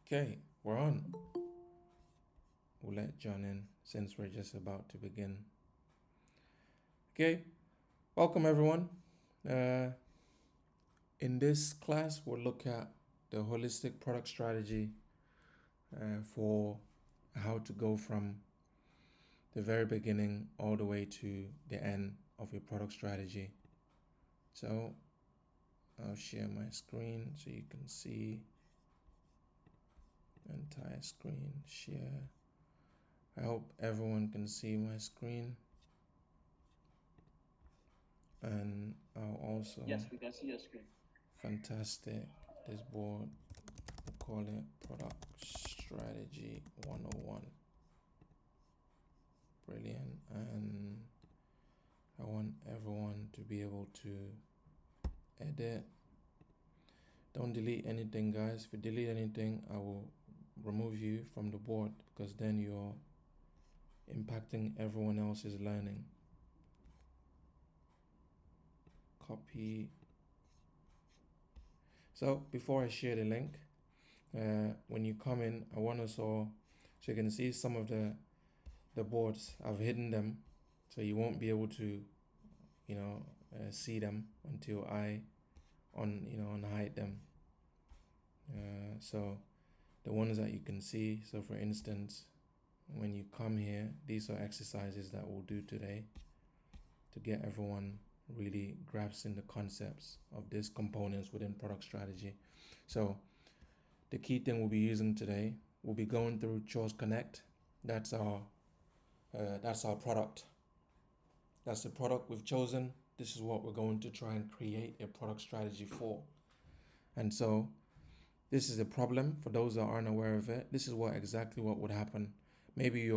Okay, we're on. We'll let John in since we're just about to begin. Okay, welcome everyone. Uh, in this class, we'll look at the holistic product strategy for how to go from the very beginning all the way to the end of your product strategy. So I'll share my screen so you can see entire screen share. I hope everyone can see my screen. And I'll also... Yes, we can see your screen. Fantastic. This board, we'll call it Product Strategy 101. Brilliant. And I want everyone to be able to edit. Don't delete anything, guys. If you delete anything, I will remove you from the board because then you're impacting everyone else's learning. Copy. So before I share the link, when you come in, I want us all, so you can see some of the boards. I've hidden them, so you won't be able to, see them until I unhide them. So the ones that you can see. So for instance, when you come here, these are exercises that we'll do today to get everyone really grasping the concepts of these components within product strategy. So the key thing we'll be using today, we'll be going through Choice Connect. That's our product. That's the product we've chosen. This is what we're going to try and create a product strategy for. And so this is a problem for those that aren't aware of it. This is exactly what would happen. Maybe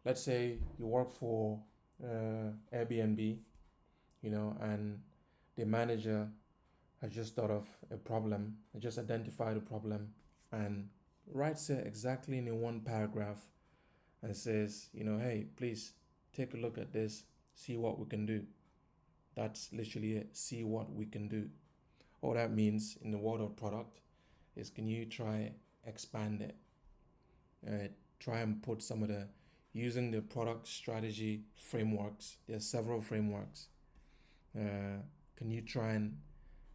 let's say you work for Airbnb, and the manager has just thought of a problem, just identified a problem and writes it exactly in one paragraph and says, hey, please take a look at this, see what we can do. That's literally it. See what we can do. All that means in the world of product is, can you try expand it? Try and put some of using the product strategy frameworks. There's several frameworks. Can you try and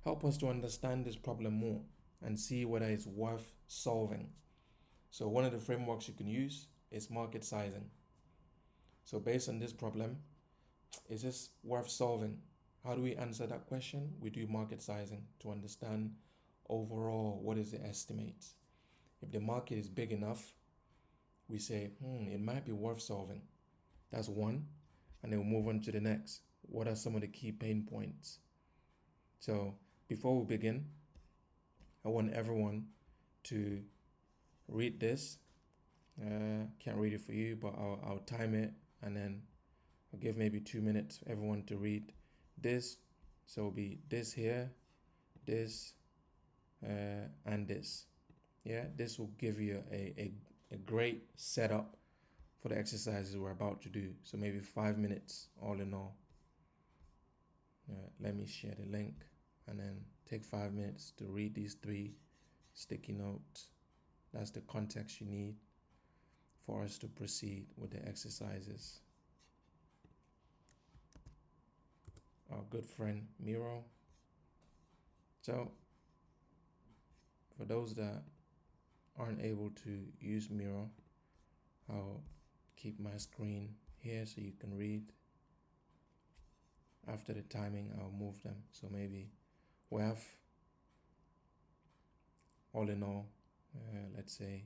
help us to understand this problem more and see whether it's worth solving? So one of the frameworks you can use is market sizing. So based on this problem, is this worth solving? How do we answer that question? We do market sizing to understand overall what is the estimate. If the market is big enough, we say, it might be worth solving. That's one. And then we'll move on to the next. What are some of the key pain points? So before we begin, I want everyone to read this. Can't read it for you, but I'll time it, and then I'll give maybe 2 minutes for everyone to read this. So it'll be this here, this, and this. Yeah, this will give you a great setup for the exercises we're about to do. So maybe 5 minutes all in all. Let me share the link and then take 5 minutes to read these 3 sticky notes. That's the context you need for us to proceed with the exercises. Our good friend Miro. So for those that aren't able to use Miro, I'll keep my screen here so you can read. After the timing, I'll move them. So maybe we have, all in all, let's say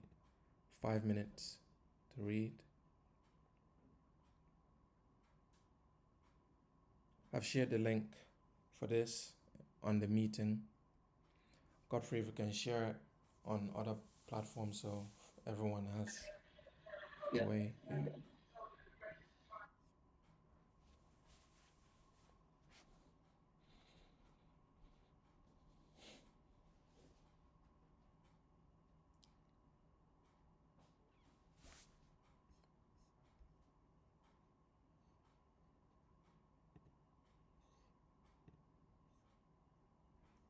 5 minutes to read. I've shared the link for this on the meeting. Godfrey, if we can share it on other platforms so everyone has a way. Yeah.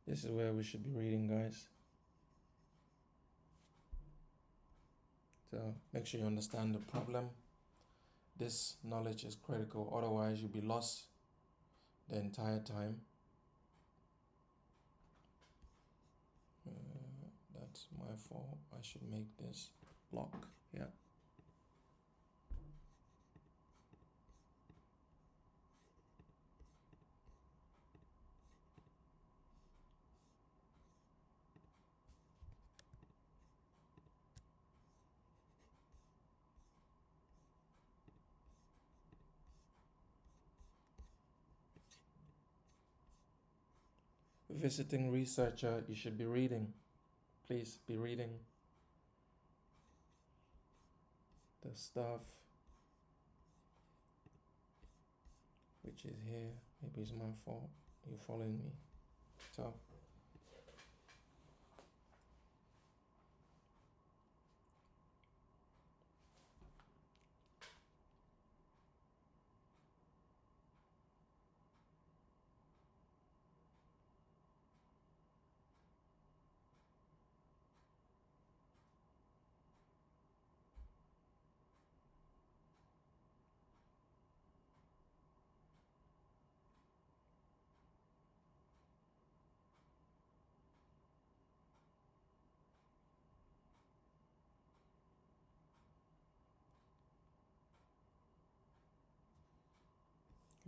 This is where we should be reading, guys. So make sure you understand the problem. This knowledge is critical, otherwise you'll be lost the entire time. That's my fault. I should make this block. Yeah. Visiting researcher, you should be reading. Please be reading the stuff which is here. Maybe it's my fault. You're following me. So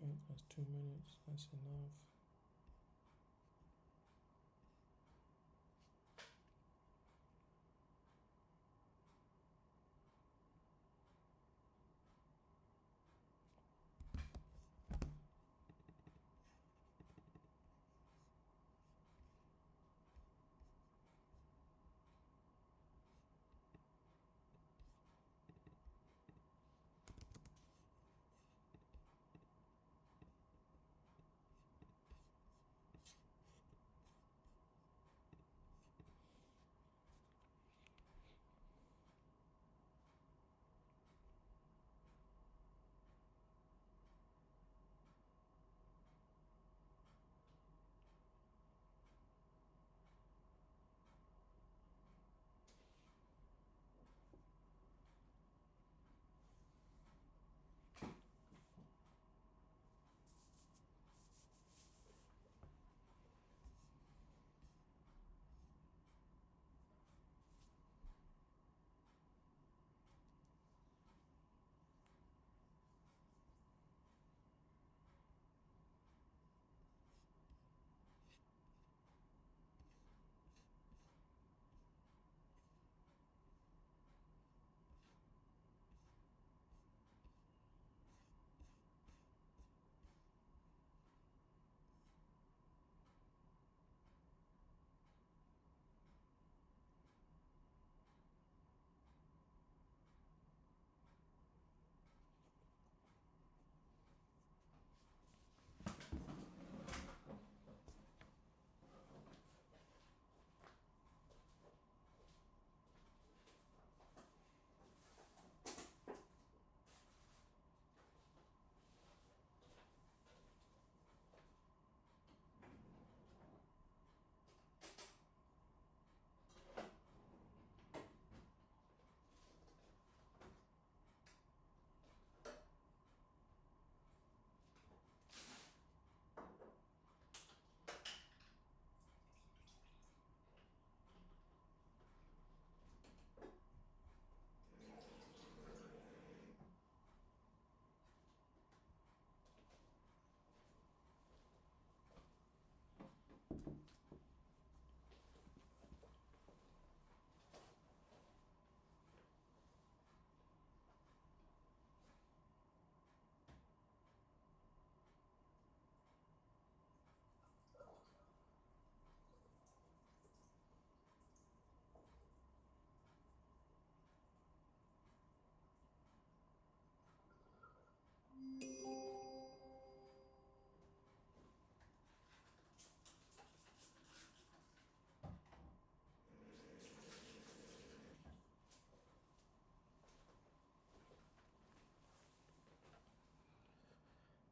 okay, that's 2 minutes. That's enough.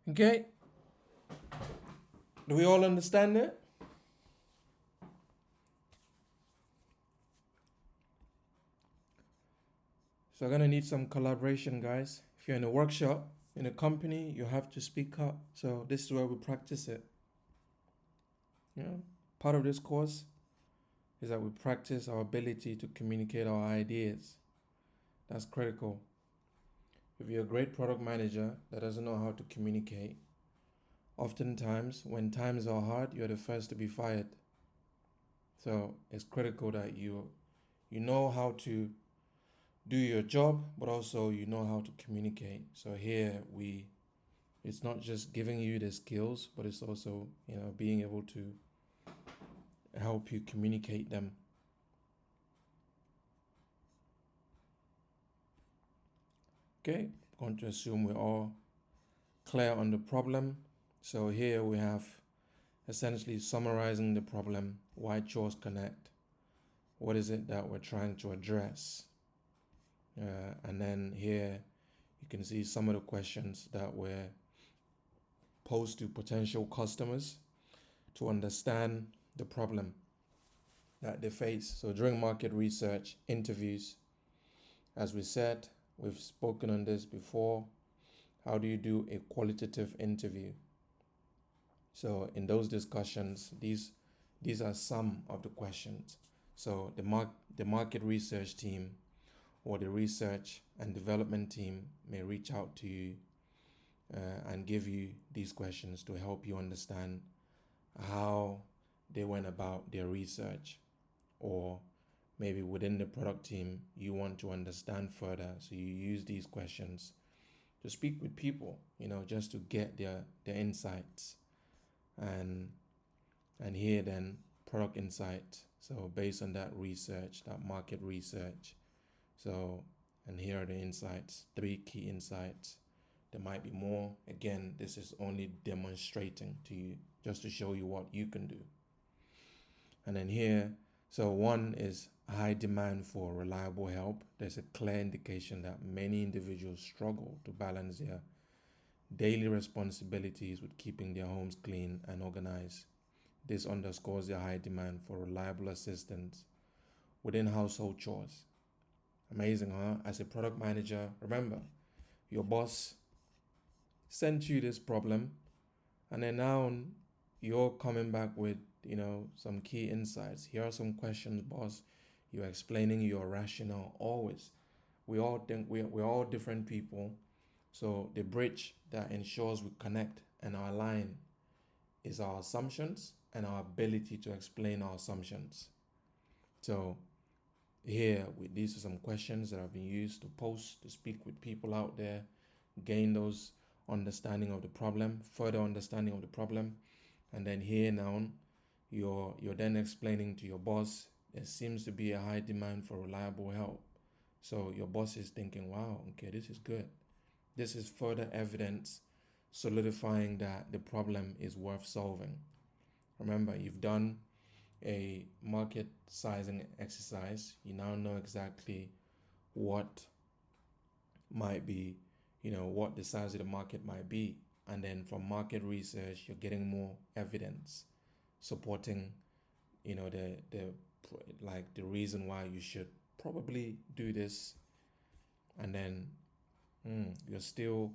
Okay. Do we all understand it? So I'm gonna need some collaboration, guys. If you're in a workshop, in a company, you have to speak up. So this is where we practice it. You know, part of this course is that we practice our ability to communicate our ideas. That's critical. If you're a great product manager that doesn't know how to communicate, oftentimes when times are hard, you're the first to be fired. So it's critical that you know how to do your job, but also you know how to communicate. So here it's not just giving you the skills, but it's also, being able to help you communicate them. Okay, I'm going to assume we're all clear on the problem. So here we have essentially summarizing the problem, why chores connect, what is it that we're trying to address. And then here you can see some of the questions that were posed to potential customers to understand the problem that they face. So during market research, interviews, as we said, we've spoken on this before. How do you do a qualitative interview? So in those discussions, these are some of the questions. So the market research team or the research and development team may reach out to you and give you these questions to help you understand how they went about their research. Or maybe within the product team, you want to understand further. So you use these questions to speak with people, just to get their insights and hear then product insight. So based on that research, that market research, so, and here are the insights, 3 key insights. There might be more. Again, this is only demonstrating to you, just to show you what you can do. And then here, so 1 is high demand for reliable help. There's a clear indication that many individuals struggle to balance their daily responsibilities with keeping their homes clean and organized. This underscores their high demand for reliable assistance within household chores. Amazing, huh? As a product manager, remember, your boss sent you this problem, and then now you're coming back with, some key insights. Here are some questions, boss. You're explaining your rationale always. We all think we're all different people. So the bridge that ensures we connect and our align is our assumptions and our ability to explain our assumptions. So here, these are some questions that have been used to post, to speak with people out there, gain those understanding of the problem, further understanding of the problem. And then here now, you're then explaining to your boss, there seems to be a high demand for reliable help. So your boss is thinking, wow, okay, this is good. This is further evidence solidifying that the problem is worth solving. Remember, you've done a market sizing exercise. You now know exactly what might be, what the size of the market might be. And then from market research, you're getting more evidence supporting, the reason why you should probably do this. And then you're still,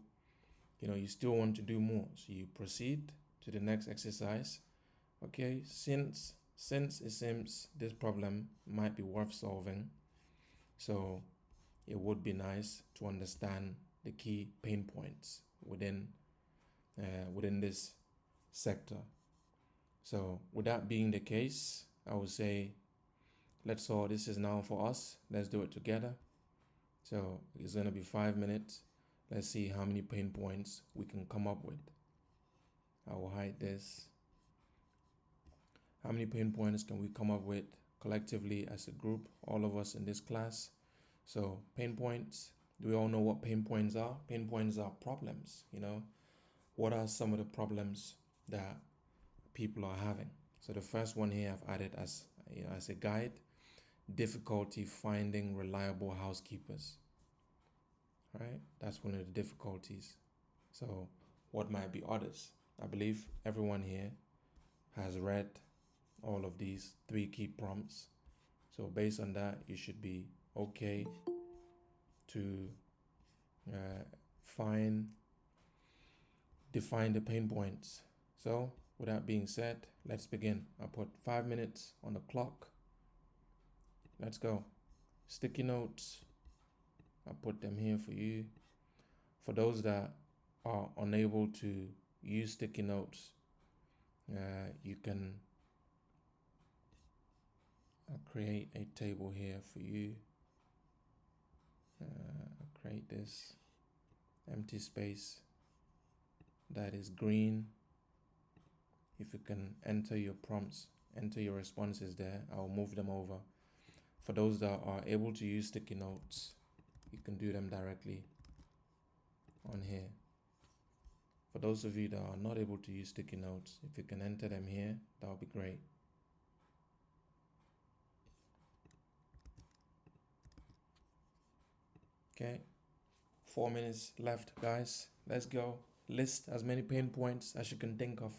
you still want to do more. So you proceed to the next exercise. Okay, since it seems this problem might be worth solving, so it would be nice to understand the key pain points within this sector. So with that being the case, I would say this is now for us. Let's do it together. So it's going to be 5 minutes. Let's see how many pain points we can come up with. I will hide this. How many pain points can we come up with collectively as a group, all of us in this class? So pain points, do we all know what pain points are? Pain points are problems, What are some of the problems that people are having? So the first one here I've added as a guide, difficulty finding reliable housekeepers. Right? That's one of the difficulties. So what might be others? I believe everyone here has read all of these 3 key prompts. So based on that, you should be okay to uh, define the pain points. So with that being said, let's begin. I'll put 5 minutes on the clock. Let's go. Sticky notes, I'll put them here for you. For those that are unable to use sticky notes, you can create a table here for you. Create this empty space that is green. If you can enter your prompts, enter your responses there, I'll move them over. For those that are able to use sticky notes, you can do them directly on here. For those of you that are not able to use sticky notes, if you can enter them here, that would be great. Okay, 4 minutes left, guys. Let's go. List as many pain points as you can think of.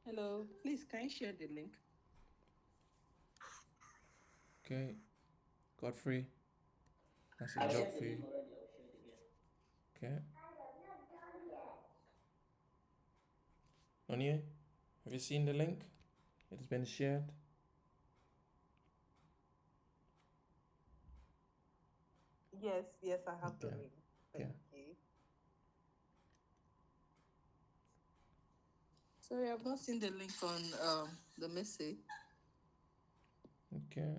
Hello, please can you share the link? Okay, Godfrey, that's a I job shared the for you. link already. I'll share it again. Okay. Nonye, have you seen the link? It's been shared. Yes, I have the Okay. link. Thank you. Sorry, I've not seen the link on the message. Okay.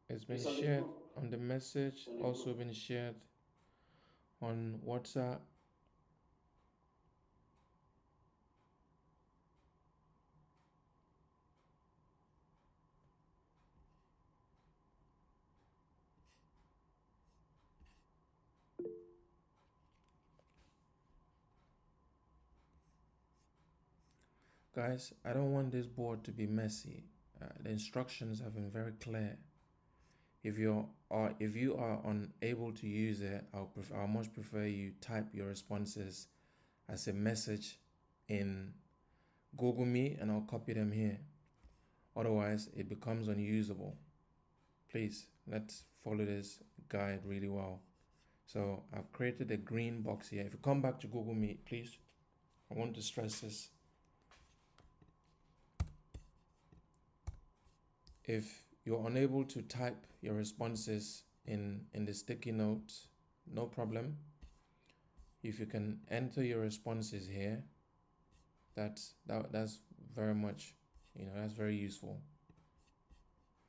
It's been It's on the shared group. on the message, On the also group. been shared on WhatsApp. Guys, I don't want this board to be messy. The instructions have been very clear. If you are unable to use it, I'll much prefer you type your responses as a message in Google Meet and I'll copy them here. Otherwise, it becomes unusable. Please, let's follow this guide really well. So I've created a green box here. If you come back to Google Meet, please, I want to stress this. If you're unable to type your responses in the sticky notes, no problem. If you can enter your responses here, that's very much, that's very useful.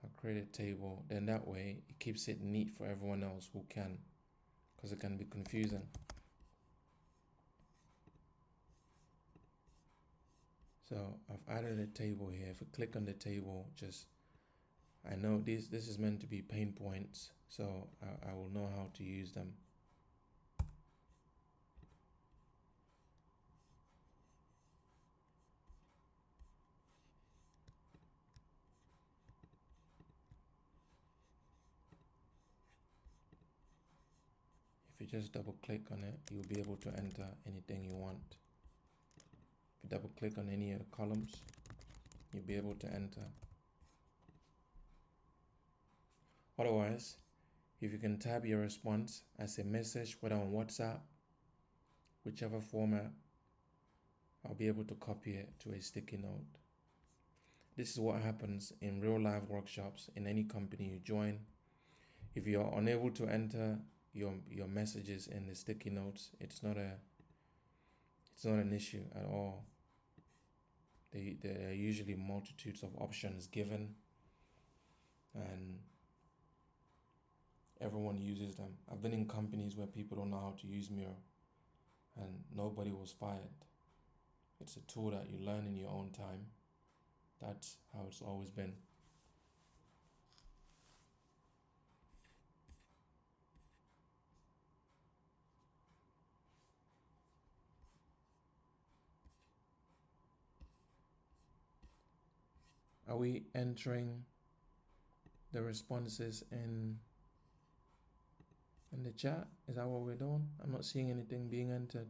I'll create a table, then that way it keeps it neat for everyone else who can, because it can be confusing. So I've added a table here. If you click on the table, I know this is meant to be pain points, so I will know how to use them. If you just double click on it, you'll be able to enter anything you want. If you double click on any of the columns, you'll be able to enter. Otherwise, if you can type your response as a message, whether on WhatsApp, whichever format, I'll be able to copy it to a sticky note. This is what happens in real life workshops in any company you join. If you're unable to enter your messages in the sticky notes, it's not an issue at all. There are usually multitudes of options given, and everyone uses them. I've been in companies where people don't know how to use Miro, and nobody was fired. It's a tool that you learn in your own time. That's how it's always been. Are we entering the responses in in the chat? Is that what we're doing? I'm not seeing anything being entered.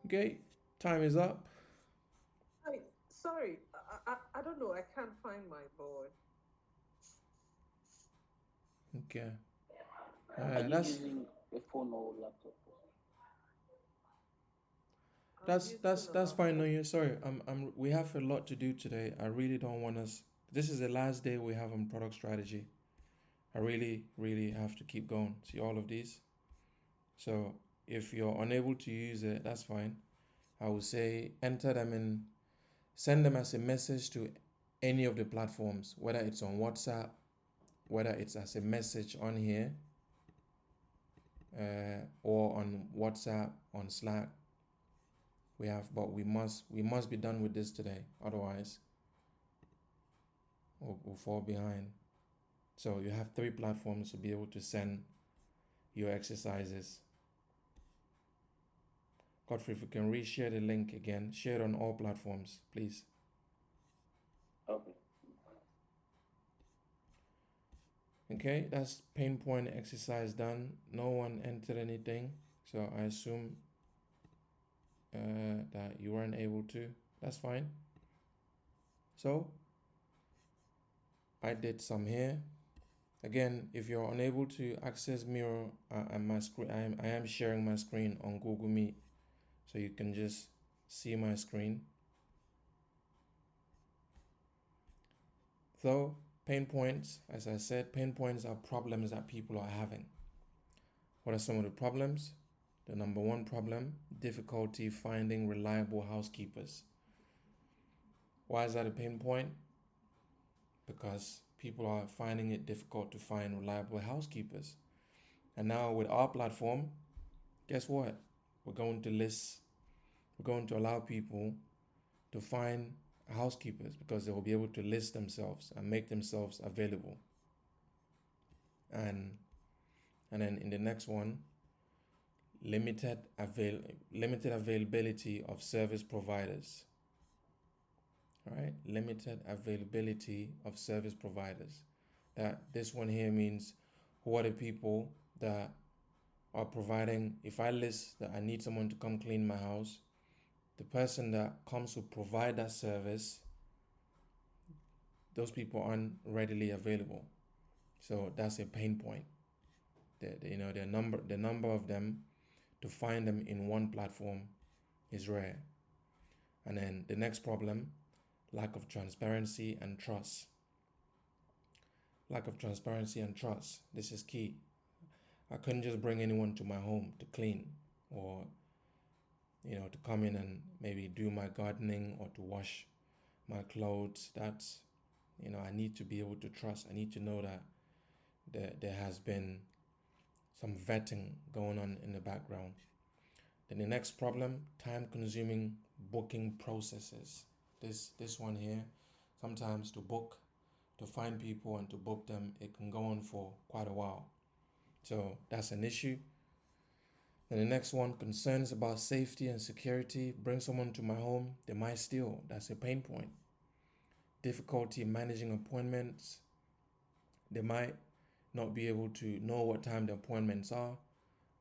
Okay, time is up. Sorry, I don't know. I can't find my board. Okay. Are you That's using a phone or laptop? that's fine. No, you're sorry. We have a lot to do today. I really don't want us. This is the last day we have on product strategy. I really have to keep going. See all of these. So if you're unable to use it, that's fine. I will say enter them in, send them as a message to any of the platforms, whether it's on WhatsApp, whether it's as a message on here, or on WhatsApp, on Slack. But we must be done with this today. Otherwise, we'll fall behind. So you have 3 platforms to be able to send your exercises. Godfrey, if you can reshare the link again, share it on all platforms, please. Okay. Okay, that's pain point exercise done. No one entered anything, so I assume that you weren't able to. That's fine. So I did some here. Again, if you're unable to access Miro and my screen, I am sharing my screen on Google Meet, so you can just see my screen. So pain points, as I said, pain points are problems that people are having. What are some of the problems? The number 1 problem, difficulty finding reliable housekeepers. Why is that a pain point? Because people are finding it difficult to find reliable housekeepers. And now with our platform, guess what? We're going to allow people to find housekeepers because they will be able to list themselves and make themselves available. And then in the next one, limited availability of service providers. All right, limited availability of service providers. That this one here means who are the people that are providing. If I list that I need someone to come clean my house, the person that comes to provide that service, those people aren't readily available. So that's a pain point. The number of them, to find them in one platform is rare. And then the next problem, lack of transparency and trust. Lack of transparency and trust. This is key. I couldn't just bring anyone to my home to clean or to come in and maybe do my gardening or to wash my clothes. That's I need to be able to trust. I need to know that there has been some vetting going on in the background. Then the next problem, time-consuming booking processes. This one here, sometimes to find people and to book them, it can go on for quite a while. So that's an issue. Then the next one, concerns about safety and security. Bring someone to my home, they might steal. That's a pain point. Difficulty managing appointments. They might not be able to know what time the appointments are,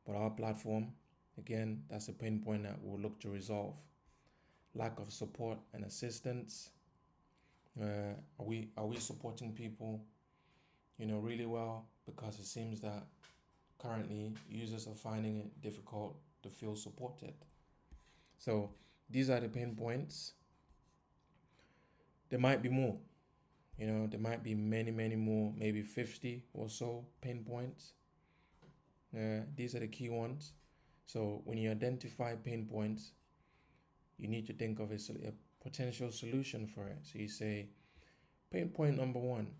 but our platform, again, that's a pain point that we'll look to resolve. Lack of support and assistance. Are we supporting people, really well? Because it seems that currently users are finding it difficult to feel supported. So these are the pain points. There might be more. There might be many more, maybe 50 or so pain points. These are the key ones. So when you identify pain points, you need to think of a potential solution for it. So you say, pain point number 1,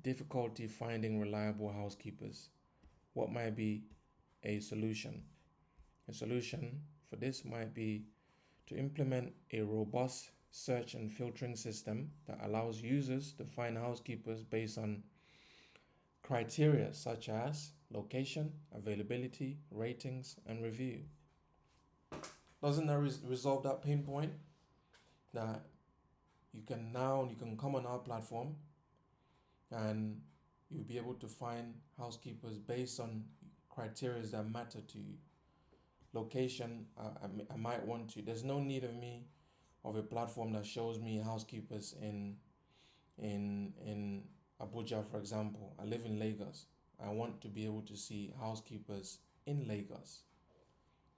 difficulty finding reliable housekeepers. What might be a solution? A solution for this might be to implement a robust search and filtering system that allows users to find housekeepers based on criteria such as location, availability, ratings, and review. Doesn't that resolve that pain point? that you can come on our platform and you'll be able to find housekeepers based on criteria that matter to you. Location, I might want to. There's no need of a platform that shows me housekeepers in Abuja, for example. I live in Lagos. I want to be able to see housekeepers in Lagos.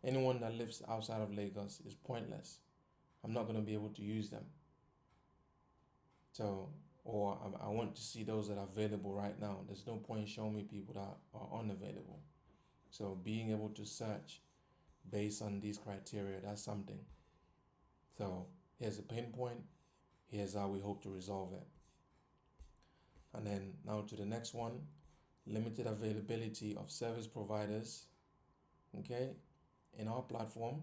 Anyone that lives outside of Lagos is pointless. I'm not going to be able to use them. So, or I want to see those that are available right now. There's no point showing me people that are unavailable. So being able to search based on these criteria, that's something. So here's a pain point. Here's how we hope to resolve it. And then now to the next one, limited availability of service providers, okay, in our platform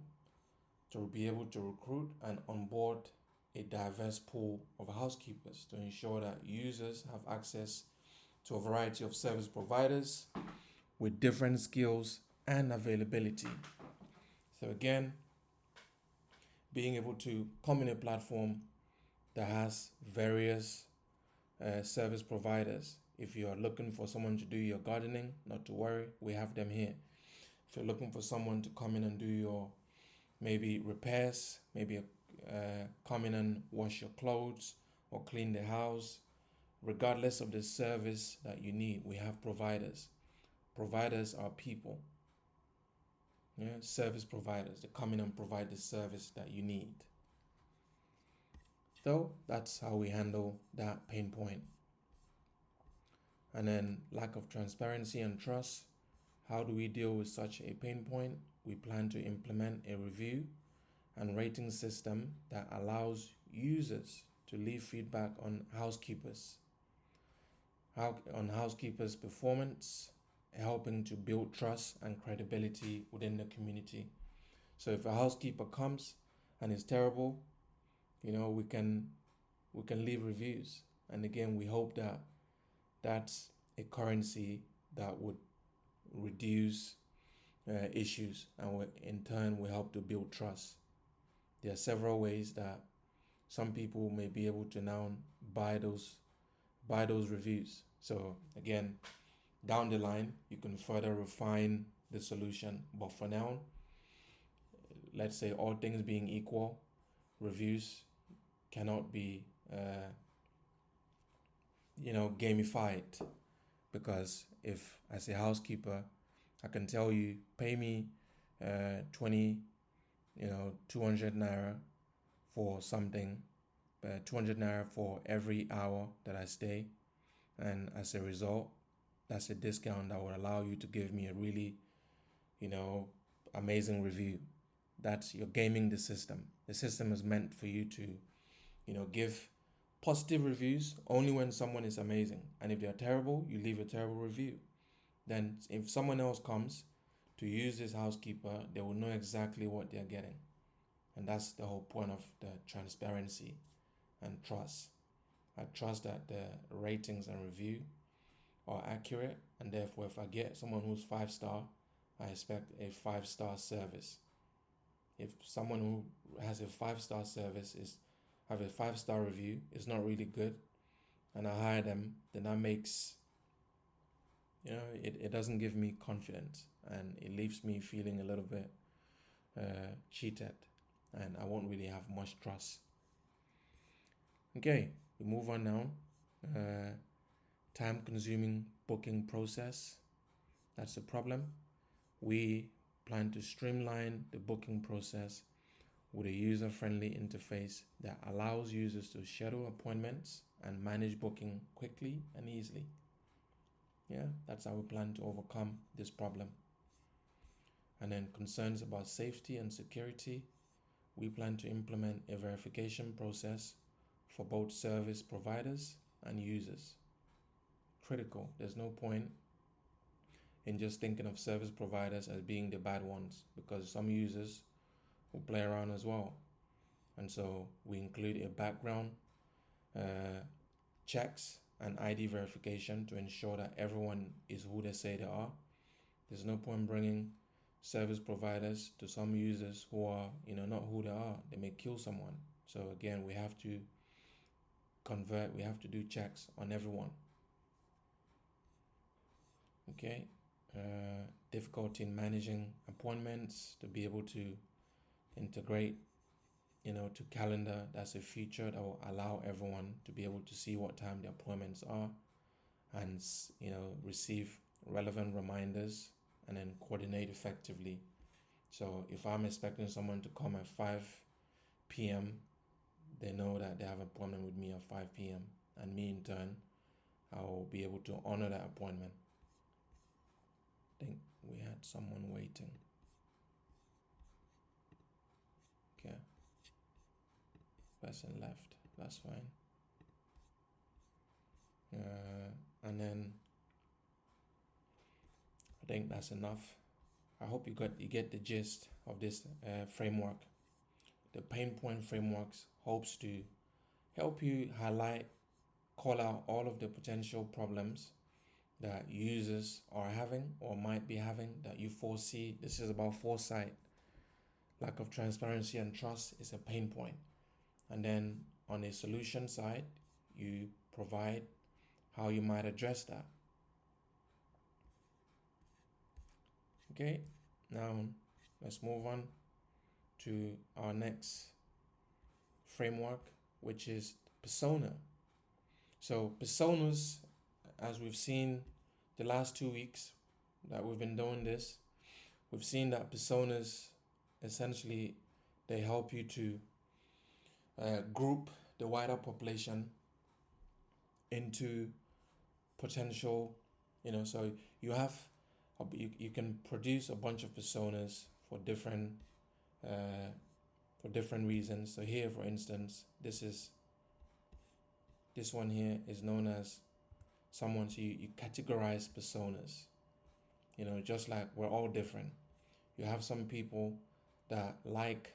to be able to recruit and onboard a diverse pool of housekeepers to ensure that users have access to a variety of service providers with different skills and availability. So again, being able to come in a platform that has various service providers. If you're looking for someone to do your gardening, not to worry, we have them here. If you're looking for someone to come in and do your maybe repairs, maybe come in and wash your clothes or clean the house, regardless of the service that you need, we have providers. Providers are people. Yeah, service providers. They come in and provide the service that you need. So that's how we handle that pain point. And then lack of transparency and trust. How do we deal with such a pain point? We plan to implement a review and rating system that allows users to leave feedback on housekeepers' performance, helping to build trust and credibility within the community. So if a housekeeper comes and is terrible, we can leave reviews. And again, we hope that that's a currency that would reduce issues, and in turn will help to build trust. There are several ways that some people may be able to now buy those reviews. So again, down the line, you can further refine the solution. But for now, let's say all things being equal, reviews cannot be gamified, because if as a housekeeper I can tell you pay me 200 naira for something, 200 naira for every hour that I stay, and as a result that's a discount that would allow you to give me a really amazing review. You're gaming the system. The system is meant for you to give positive reviews only when someone is amazing, and if they're terrible, you leave a terrible review. Then if someone else comes to use this housekeeper, they will know exactly what they're getting. And that's the whole point of the transparency and trust. I trust that the ratings and review are accurate, and therefore if I get someone who's 5-star, I expect a 5-star service. If someone who has a 5-star service have a 5-star review, is not really good, and I hire them, then that makes it doesn't give me confidence, and it leaves me feeling a little bit cheated, and I won't really have much trust. Okay, we move on now. Time-consuming booking process. That's the problem. We plan to streamline the booking process with a user-friendly interface that allows users to schedule appointments and manage booking quickly and easily. Yeah, that's how we plan to overcome this problem. And then concerns about safety and security. We plan to implement a verification process for both service providers and users. Critical. There's no point in just thinking of service providers as being the bad ones, because some users will play around as well. And so we include a background checks and ID verification to ensure that everyone is who they say they are. There's no point bringing service providers to some users who are not who they are. They may kill someone. So again, we have to convert, we have to do checks on everyone. Okay, difficulty in managing appointments, to be able to integrate, to calendar. That's a feature that will allow everyone to be able to see what time the appointments are and, receive relevant reminders and then coordinate effectively. So if I'm expecting someone to come at 5 p.m., they know that they have an appointment with me at 5 p.m. and me in turn, I will be able to honor that appointment. I think we had someone waiting. Okay. Person left. That's fine. And then I think that's enough. I hope you get the gist of this framework. The pain point frameworks hopes to help you highlight, call out all of the potential problems that users are having or might be having that you foresee. This is about foresight. Lack of transparency and trust is a pain point. And then on the solution side, you provide how you might address that. Okay, now let's move on to our next framework, which is persona. So personas, as we've seen the last 2 weeks that we've been doing this, we've seen that personas essentially they help you to group the wider population into potential, so you have you can produce a bunch of personas for different reasons. So here, for instance, this one here is known as someone. So you categorize personas, just like we're all different. You have some people that like,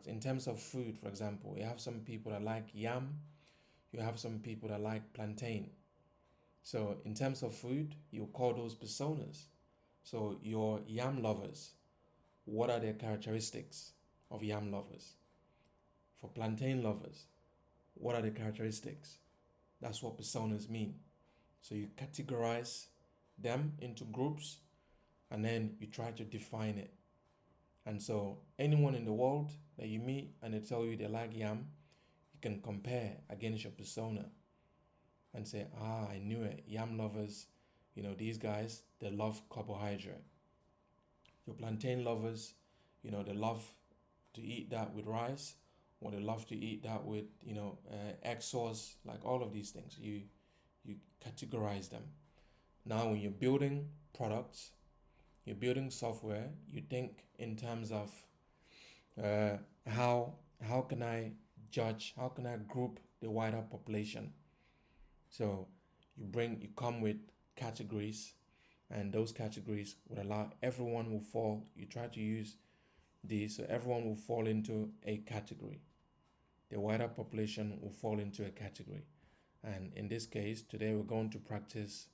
in terms of food, for example, you have some people that like yam, you have some people that like plantain. So in terms of food, you call those personas. So your yam lovers, what are their characteristics of yam lovers? For plantain lovers, what are the characteristics? That's what personas mean. So you categorize them into groups and then you try to define it. And so anyone in the world that you meet and they tell you they like yam, you can compare against your persona and say, I knew it. Yam lovers, these guys, they love carbohydrate. Your plantain lovers, they love to eat that with rice, or they love to eat that with, egg sauce, like all of these things. You categorize them. Now, when you're building products, you're building software, you think in terms of how can I judge, how can I group the wider population? So you come with categories, and those categories would allow everyone will fall. You try to use these so everyone will fall into a category. The wider population will fall into a category. And in this case, today we're going to practice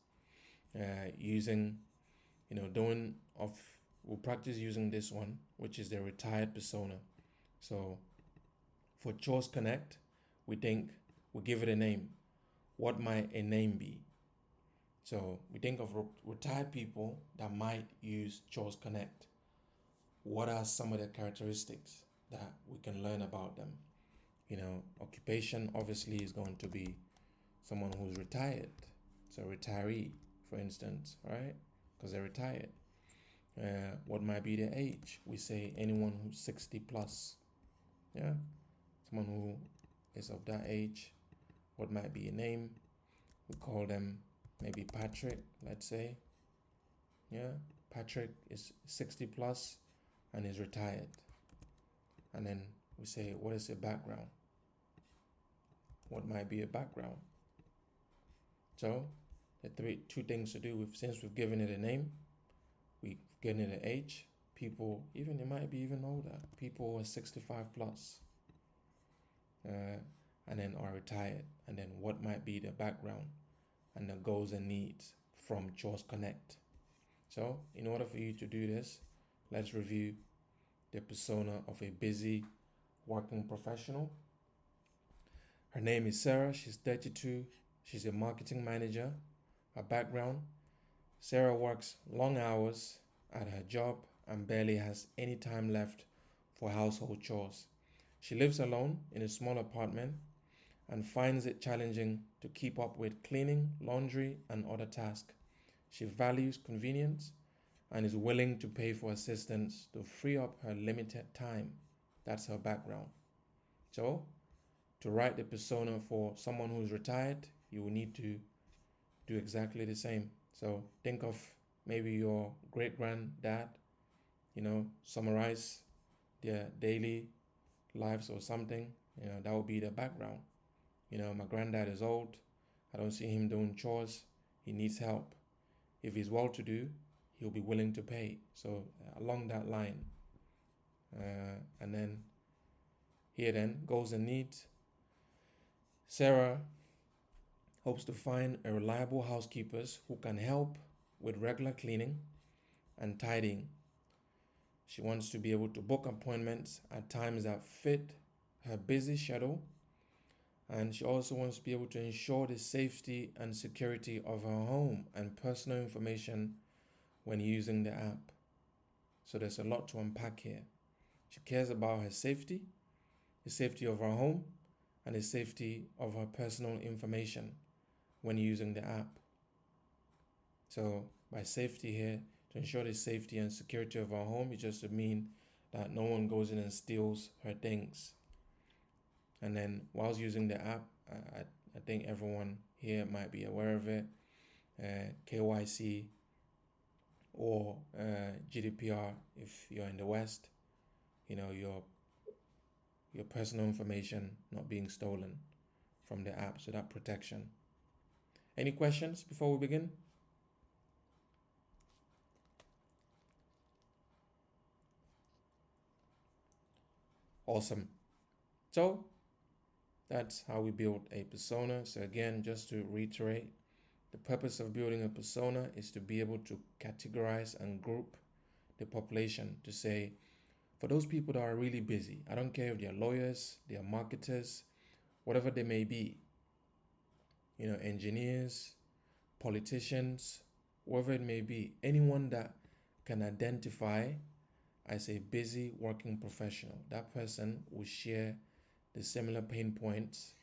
using, we'll practice using this one, which is the retired persona. So for Chores Connect, we think we'll give it a name. What might a name be? So we think of retired people that might use Chores Connect. What are some of the characteristics that we can learn about them? Occupation obviously is going to be someone who's retired. So retiree, for instance, right? Because they're retired. What might be their age? We say anyone who's 60 plus. Yeah, someone who is of that age. What might be a name? We call them maybe Patrick, let's say. Yeah, Patrick is 60 plus and is retired. And then we say, what is your background? What might be a background? So the two things to do since we've given it a name, we've given it an age. People, it might be even older. People who are 65 plus, and then are retired. And then what might be the background and the goals and needs from Chores Connect. So in order for you to do this, let's review the persona of a busy working professional. Her name is Sarah. She's 32. She's a marketing manager. Her background: Sarah works long hours at her job and barely has any time left for household chores. She lives alone in a small apartment and finds it challenging to keep up with cleaning, laundry, and other tasks. She values convenience and is willing to pay for assistance to free up her limited time. That's her background. So, to write the persona for someone who's retired, you will need to do exactly the same. So, think of maybe your great granddad, summarize their daily lives or something. That would be the background. My granddad is old. I don't see him doing chores. He needs help. If he's well to do, he'll be willing to pay. So along that line. And then here then, goals and needs. Sarah hopes to find a reliable housekeepers who can help with regular cleaning and tidying. She wants to be able to book appointments at times that fit her busy schedule, and she also wants to be able to ensure the safety and security of her home and personal information when using the app. So there's a lot to unpack here. She cares about her safety, the safety of her home, and the safety of her personal information when using the app. So by safety here, to ensure the safety and security of our home, it just would mean that no one goes in and steals her things. And then whilst using the app, I think everyone here might be aware of it, KYC or GDPR if you're in the West, your personal information not being stolen from the app, so that protection. Any questions before we begin? Awesome. So that's how we build a persona. So again, just to reiterate, the purpose of building a persona is to be able to categorize and group the population to say, for those people that are really busy, I don't care if they're lawyers, they're marketers, whatever they may be, engineers, politicians, whoever it may be, anyone that can identify as a busy working professional, that person will share the similar pain points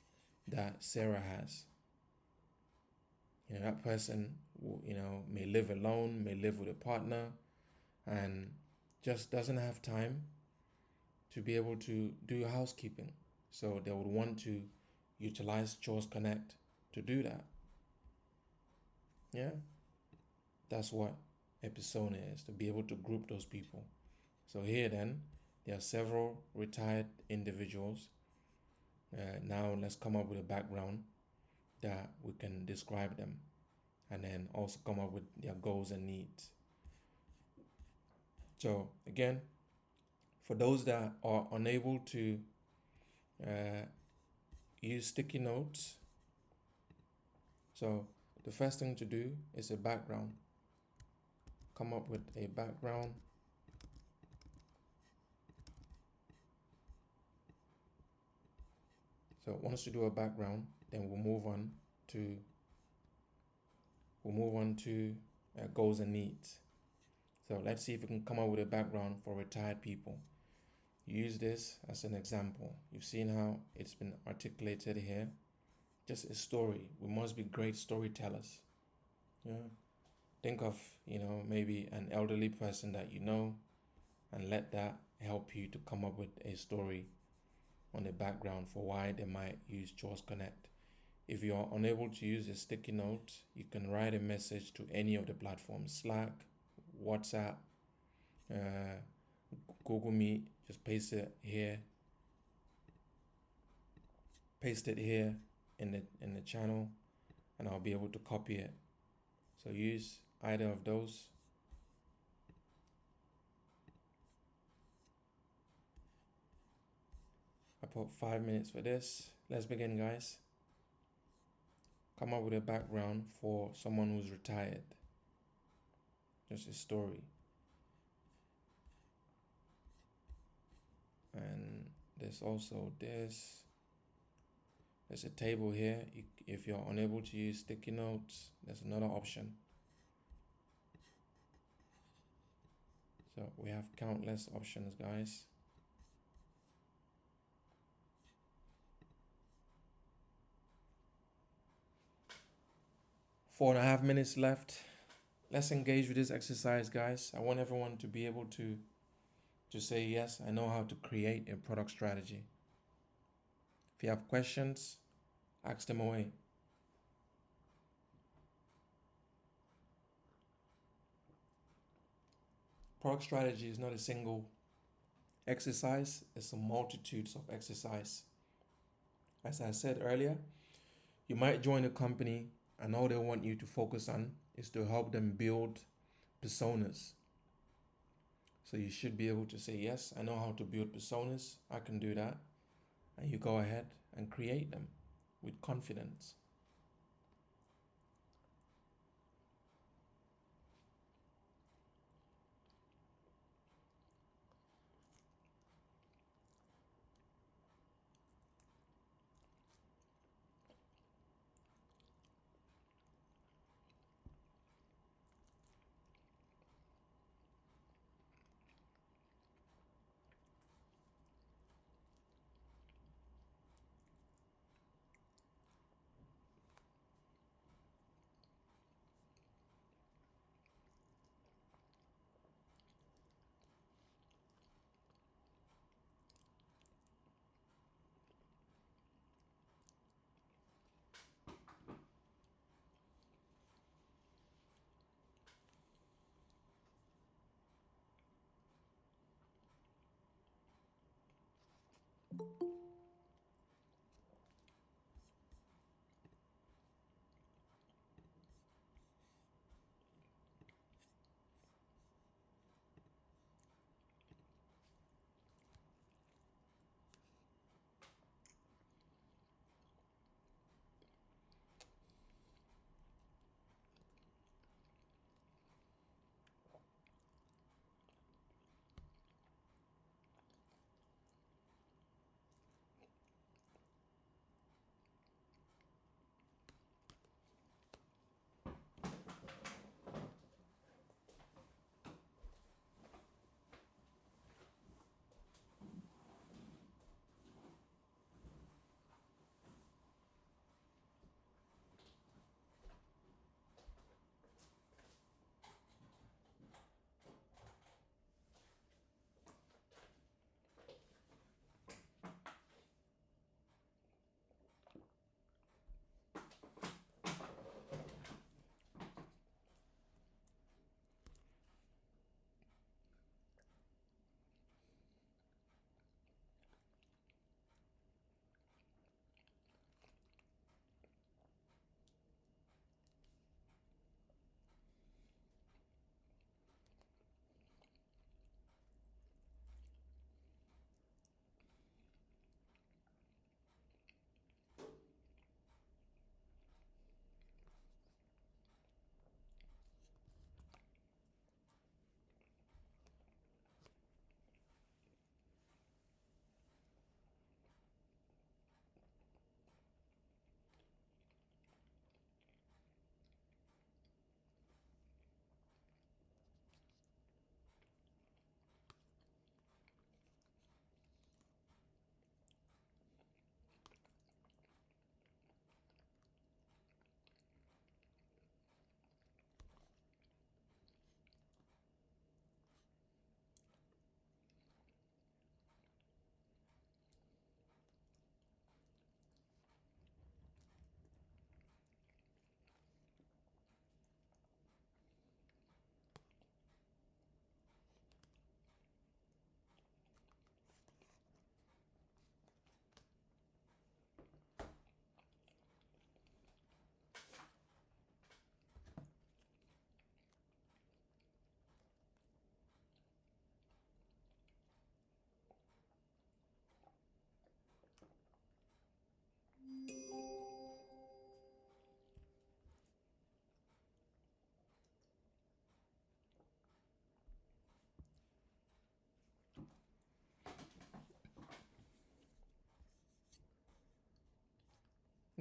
that Sarah has. That person will, may live alone, may live with a partner, and just doesn't have time to be able to do housekeeping. So they would want to utilize Chores Connect to do that. Yeah, that's what a persona is, to be able to group those people. So here then, there are several retired individuals. Now let's come up with a background that we can describe them, and then also come up with their goals and needs. So again, for those that are unable to use sticky notes, so the first thing to do is a background. Come up with a background. So once you do a background, then we'll move on to goals and needs. So let's see if we can come up with a background for retired people. Use this as an example. You've seen how it's been articulated here. Just a story. We must be great storytellers. Yeah. Think of, maybe an elderly person that you know, and let that help you to come up with a story on the background for why they might use Chores Connect. If you are unable to use a sticky note, you can write a message to any of the platforms: Slack, WhatsApp, Google Meet. Just paste it here in the channel, and I'll be able to copy it. So use either of those. I put 5 minutes for this. Let's begin, guys. Come up with a background for someone who's retired. Just a story. And there's also this. There's a table here. If you're unable to use sticky notes, there's another option. So we have countless options, guys. Four and a half minutes left. Let's engage with this exercise, guys. I want everyone to be able to say, yes, I know how to create a product strategy. If you have questions, ask them away. Product strategy is not a single exercise, it's a multitudes of exercise. As I said earlier, you might join a company and all they want you to focus on is to help them build personas. So you should be able to say, yes, I know how to build personas, I can do that. And you go ahead and create them with confidence.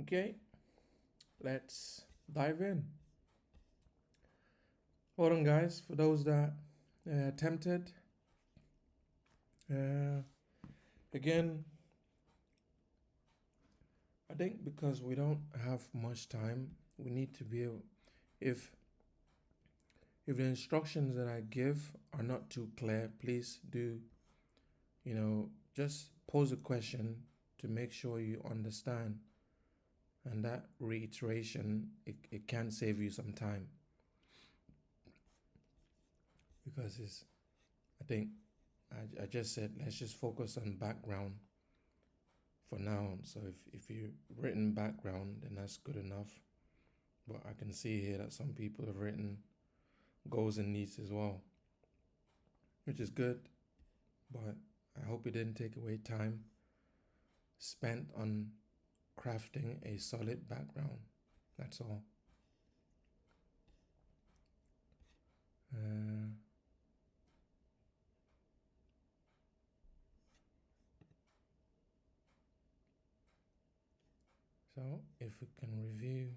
Okay, let's dive in. Hold on, guys. For those that attempted, again, I think because we don't have much time, we need to be able, if the instructions that I give are not too clear, please do, just pose a question to make sure you understand. And that reiteration, it can save you some time. Because I think, I just said, let's just focus on background for now. So if you've written background, then that's good enough. But I can see here that some people have written goals and needs as well, which is good. But I hope it didn't take away time spent on crafting a solid background. That's all. So if we can review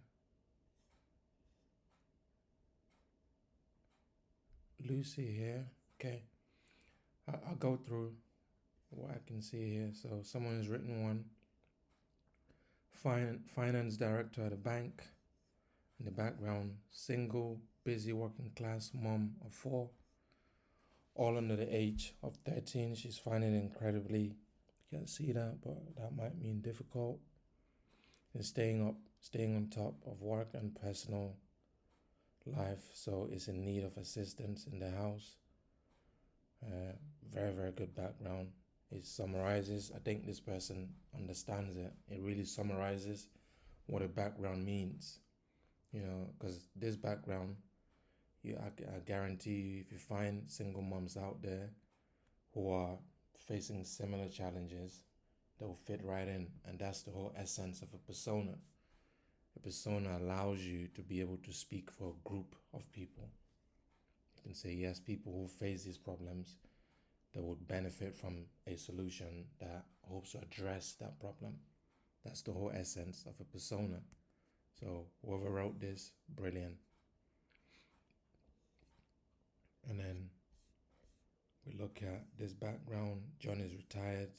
Lucy here, okay, I'll go through what I can see here. So someone has written one. Finance director at a bank. In the background, single, busy working class mom of 4, all under the age of 13. She's finding it incredibly, you can't see that, but that might mean difficult. And staying on top of work and personal life, so is in need of assistance in the house. Very, very good background. It summarizes, I think this person understands it. It really summarizes what a background means. Because this background, I guarantee you, if you find single moms out there who are facing similar challenges, they'll fit right in. And that's the whole essence of a persona. A persona allows you to be able to speak for a group of people. You can say, yes, people who face these problems, that would benefit from a solution that hopes to address that problem. That's the whole essence of a persona. So whoever wrote this, brilliant. And then we look at this background. John is retired,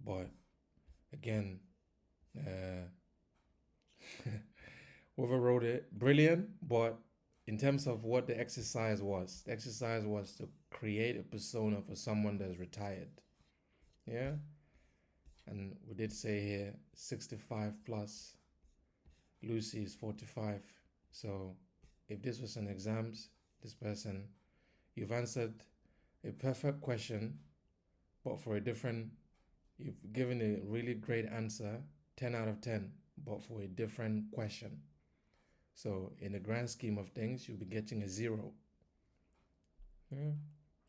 but again, whoever wrote it, brilliant. But in terms of what the exercise was to create a persona for someone that's retired. Yeah. And we did say here 65 plus. Lucy is 45. So if this was an exams, this person, you've answered a perfect question, but for a different, you've given a really great answer, 10 out of 10, but for a different question. So in the grand scheme of things, you'll be getting a 0. Yeah.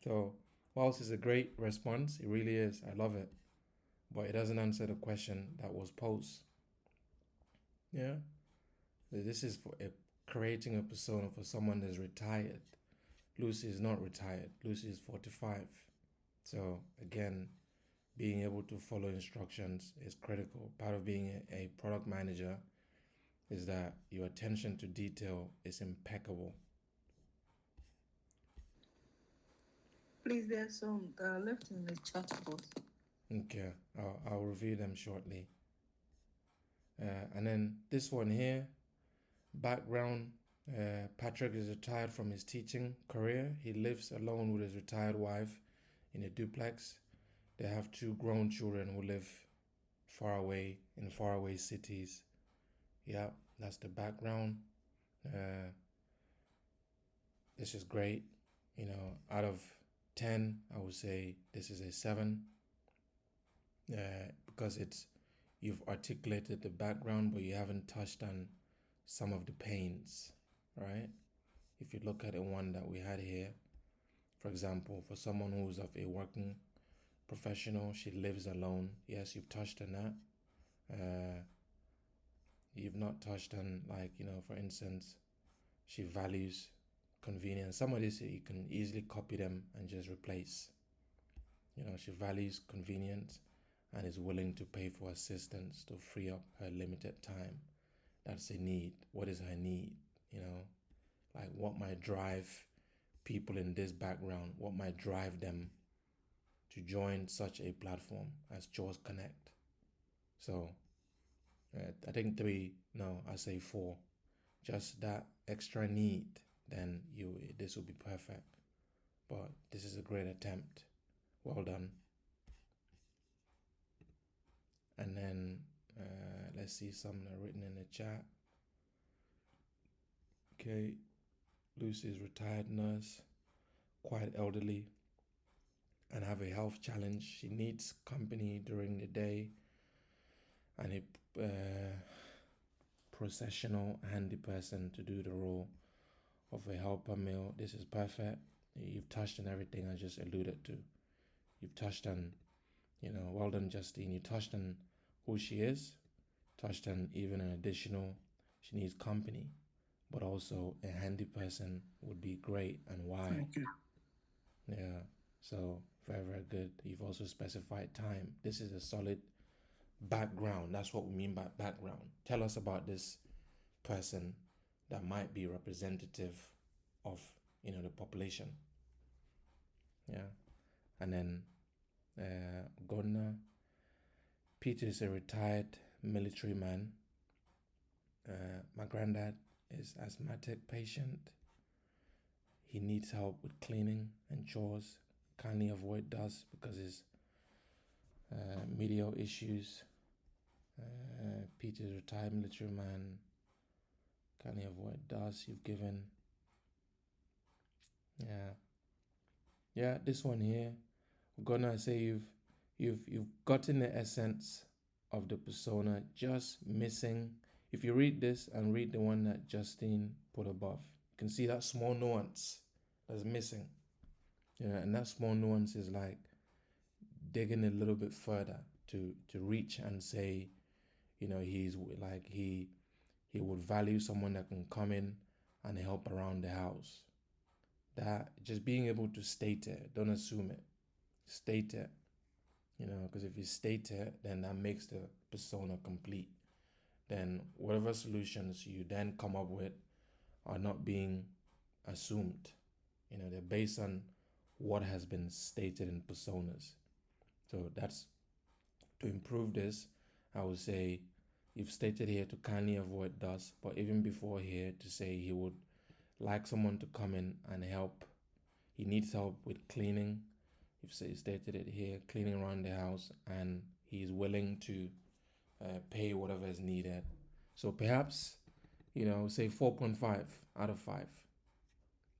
So whilst it's a great response, it really is, I love it, but it doesn't answer the question that was posed. Yeah. This is for creating a persona for someone that's retired. Lucy is not retired. Lucy is 45. So again, being able to follow instructions is critical. Part of being a product manager is that your attention to detail is impeccable. Please, there's some left in the chat box. Okay, I'll review them shortly. And then this one here, background, Patrick is retired from his teaching career. He lives alone with his retired wife in a duplex. They have 2 grown children who live far away in faraway cities. Yeah, that's the background. This is great. Out of 10, I would say this is a 7. Because you've articulated the background, but you haven't touched on some of the pains, right? If you look at the one that we had here, for example, for someone who's of a working professional, she lives alone. Yes, you've touched on that. You've not touched on, for instance, she values convenience. Some of these you can easily copy them and just replace. She values convenience and is willing to pay for assistance to free up her limited time. That's a need. What is her need? Like what might drive people in this background, what might drive them to join such a platform as Chores Connect. So I think 3, no, I say 4. Just that extra need, then this will be perfect. But this is a great attempt. Well done. And then let's see some written in the chat. Okay, Lucy is retired nurse, quite elderly, and have a health challenge. She needs company during the day and a processional handy person to do the role of a helper male. This is perfect. You've touched on everything I just alluded to. You've touched on, well done, Justine. You touched on who she is, touched on even an additional, she needs company, but also a handy person would be great, and why. Thank you. Yeah, so very, very good. You've also specified time. This is a solid background. That's what we mean by background. Tell us about this person that might be representative of, the population. Yeah, and then Gordner. Peter is a retired military man. My granddad is asthmatic patient. He needs help with cleaning and chores. Kindly avoid dust because his medial issues. Peter is a retired military man. Kindly avoid dust. You've given. Yeah. This one here, we're gonna say you've gotten the essence of the persona, just missing. If you read this and read the one that Justine put above, you can see that small nuance that's missing. And that small nuance is like digging a little bit further to reach and say, he's like he would value someone that can come in and help around the house. That just being able to state it, don't assume it. State it. Because if you state it, then that makes the persona complete. Then whatever solutions you then come up with are not being assumed. They're based on what has been stated in personas. So that's to improve this. I would say you've stated here to kindly avoid dust, but even before here to say he would like someone to come in and help. He needs help with cleaning. You've stated it here, cleaning around the house, and he's willing to pay whatever is needed. So perhaps, say 4.5 out of 5.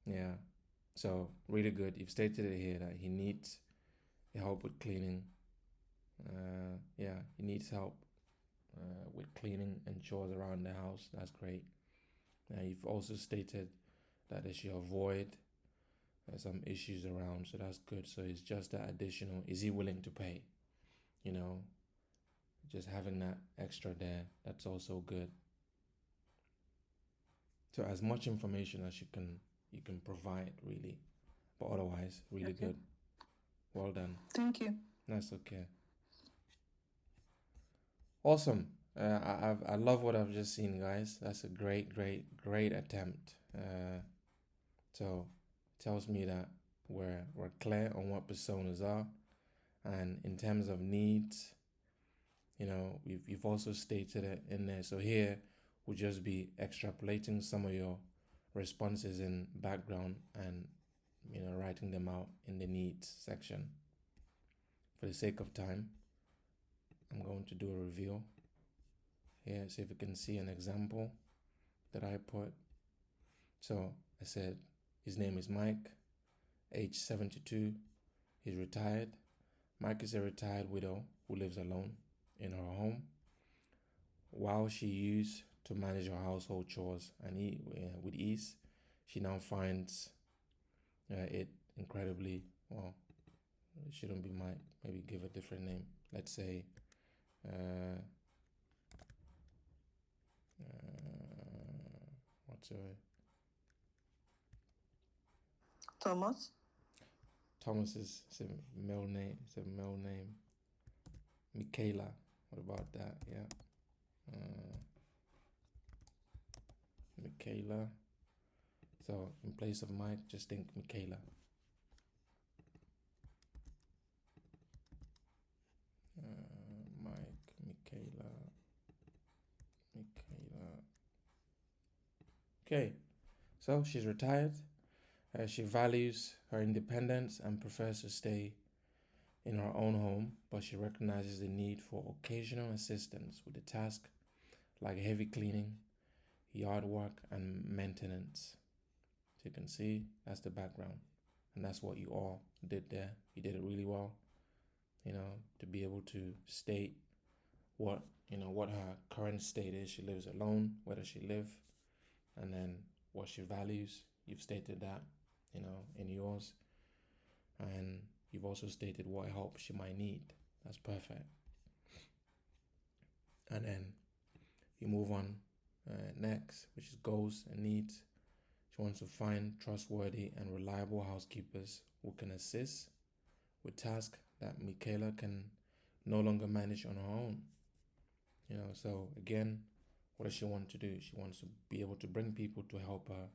Yeah. So really good. You've stated it here that he needs help with cleaning. He needs help with cleaning and chores around the house. That's great. You've also stated that they should avoid some issues around, so that's good. So it's just that additional, is he willing to pay? Just having that extra there, that's also good. So as much information as you can provide, really, but otherwise really good. Well done. Thank you. That's okay. Awesome. I love what I've just seen, guys. That's a great attempt. So tells me that we're clear on what personas are, and in terms of needs, you've also stated it in there. So here we'll just be extrapolating some of your responses in background and writing them out in the needs section. For the sake of time, I'm going to do a reveal here, see if you can see an example that I put. So I said his name is Mike, age 72, he's retired. Mike is a retired widow who lives alone in her home, while she used to manage her household chores and with ease. She now finds it incredibly, well, it shouldn't be Mike, maybe give a different name. Let's say what's her? Thomas. Thomas is a male name. It's a male name. Michaela. What about that? Yeah. Michaela. So in place of Mike, just think Michaela. Mike, Michaela. Okay, so she's retired. She values her independence and prefers to stay in her own home, but she recognizes the need for occasional assistance with the task like heavy cleaning, yard work, and maintenance. So you can see that's the background, and that's what you all did there. You did it really well, to be able to state what what her current state is. She lives alone. Where does she live? And then what she values. You've stated that, in yours, and you've also stated what help she might need. That's perfect. And then you move on next, which is goals and needs. She wants to find trustworthy and reliable housekeepers who can assist with tasks that Michaela can no longer manage on her own. So again, what does she want to do? She wants to be able to bring people to help her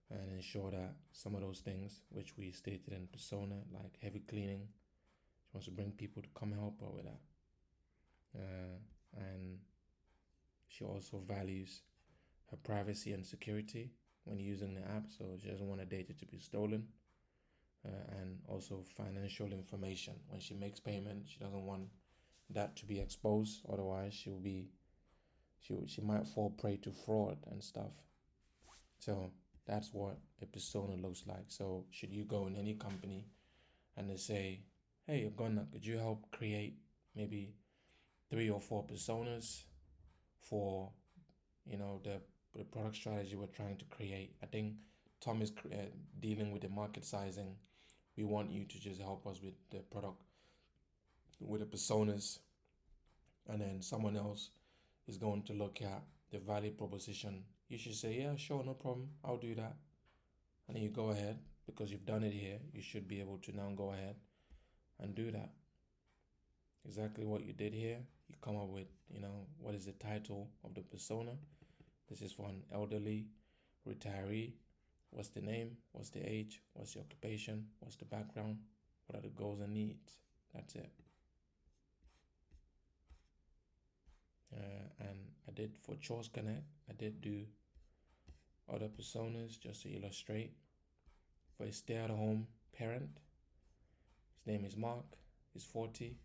and ensure that some of those things which we stated in persona, like heavy cleaning, she wants to bring people to come help her with that. And she also values her privacy and security when using the app, so she doesn't want her data to be stolen. And also financial information. When she makes payment, she doesn't want that to be exposed, otherwise she might fall prey to fraud and stuff. So that's what a persona looks like. So should you go in any company and they say, hey, Ogonna, could you help create maybe 3 or 4 personas for the product strategy we're trying to create? I think Tom is dealing with the market sizing. We want you to just help us with the product, with the personas, and then someone else is going to look at the value proposition. You should say, yeah, sure, no problem, I'll do that. And then you go ahead, because you've done it here, you should be able to now go ahead and do that. Exactly what you did here. You come up with, what is the title of the persona? This is for an elderly retiree. What's the name? What's the age? What's the occupation? What's the background? What are the goals and needs? That's it. And I did for Chores Connect, I did do other personas just to illustrate. For a stay-at-home parent, his name is Mark. He's 40.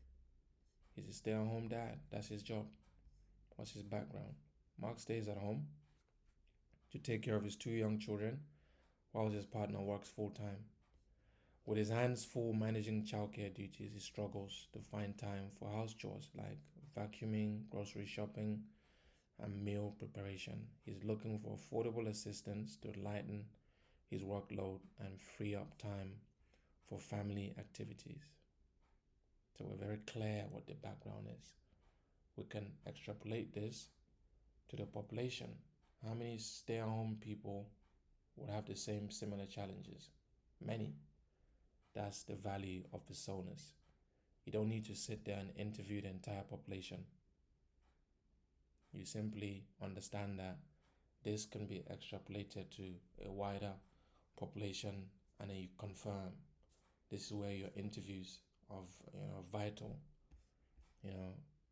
He's a stay-at-home dad. That's his job. What's his background? Mark stays at home to take care of his 2 young children while his partner works full-time. With his hands full managing childcare duties, he struggles to find time for house chores like vacuuming, grocery shopping, and meal preparation. He's looking for affordable assistance to lighten his workload and free up time for family activities. So we're very clear what the background is. We can extrapolate this to the population. How many stay-at-home people would have the same similar challenges? Many. That's the value of personas. You don't need to sit there and interview the entire population. You simply understand that this can be extrapolated to a wider population, and then you confirm. This is where your interviews are vital.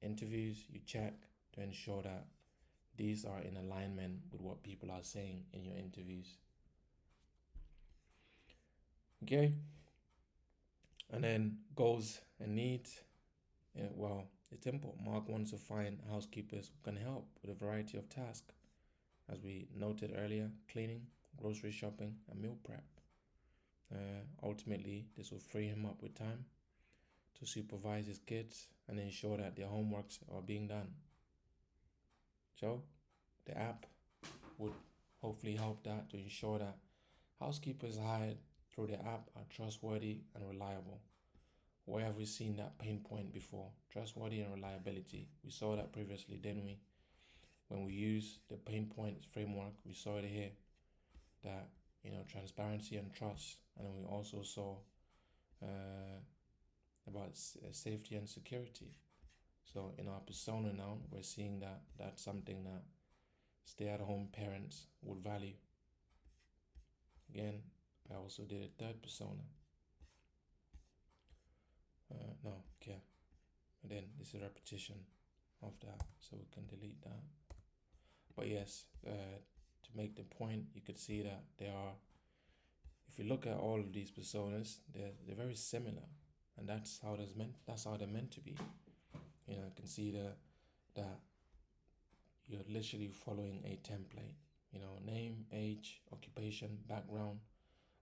Interviews, you check to ensure that these are in alignment with what people are saying in your interviews. Okay. And then goals and needs. Well, it's simple. Mark wants to find housekeepers who can help with a variety of tasks, as we noted earlier: cleaning, grocery shopping, and meal prep. Ultimately, this will free him up with time to supervise his kids and ensure that their homeworks are being done. So, the app would hopefully help that, to ensure that housekeepers hired through the app are trustworthy and reliable. Where have we seen that pain point before? Trustworthy and reliability. We saw that previously, didn't we? When we use the pain points framework, we saw it here, that transparency and trust. And then we also saw about safety and security. So in our persona now, we're seeing that that's something that stay-at-home parents would value. Again, I also did a third persona. No, okay. And then this is repetition of that, so we can delete that. But yes, to make the point, you could see that they are, if you look at all of these personas, they're very similar, and that's how they're meant to be. You can see that you're literally following a template. Name, age, occupation, background,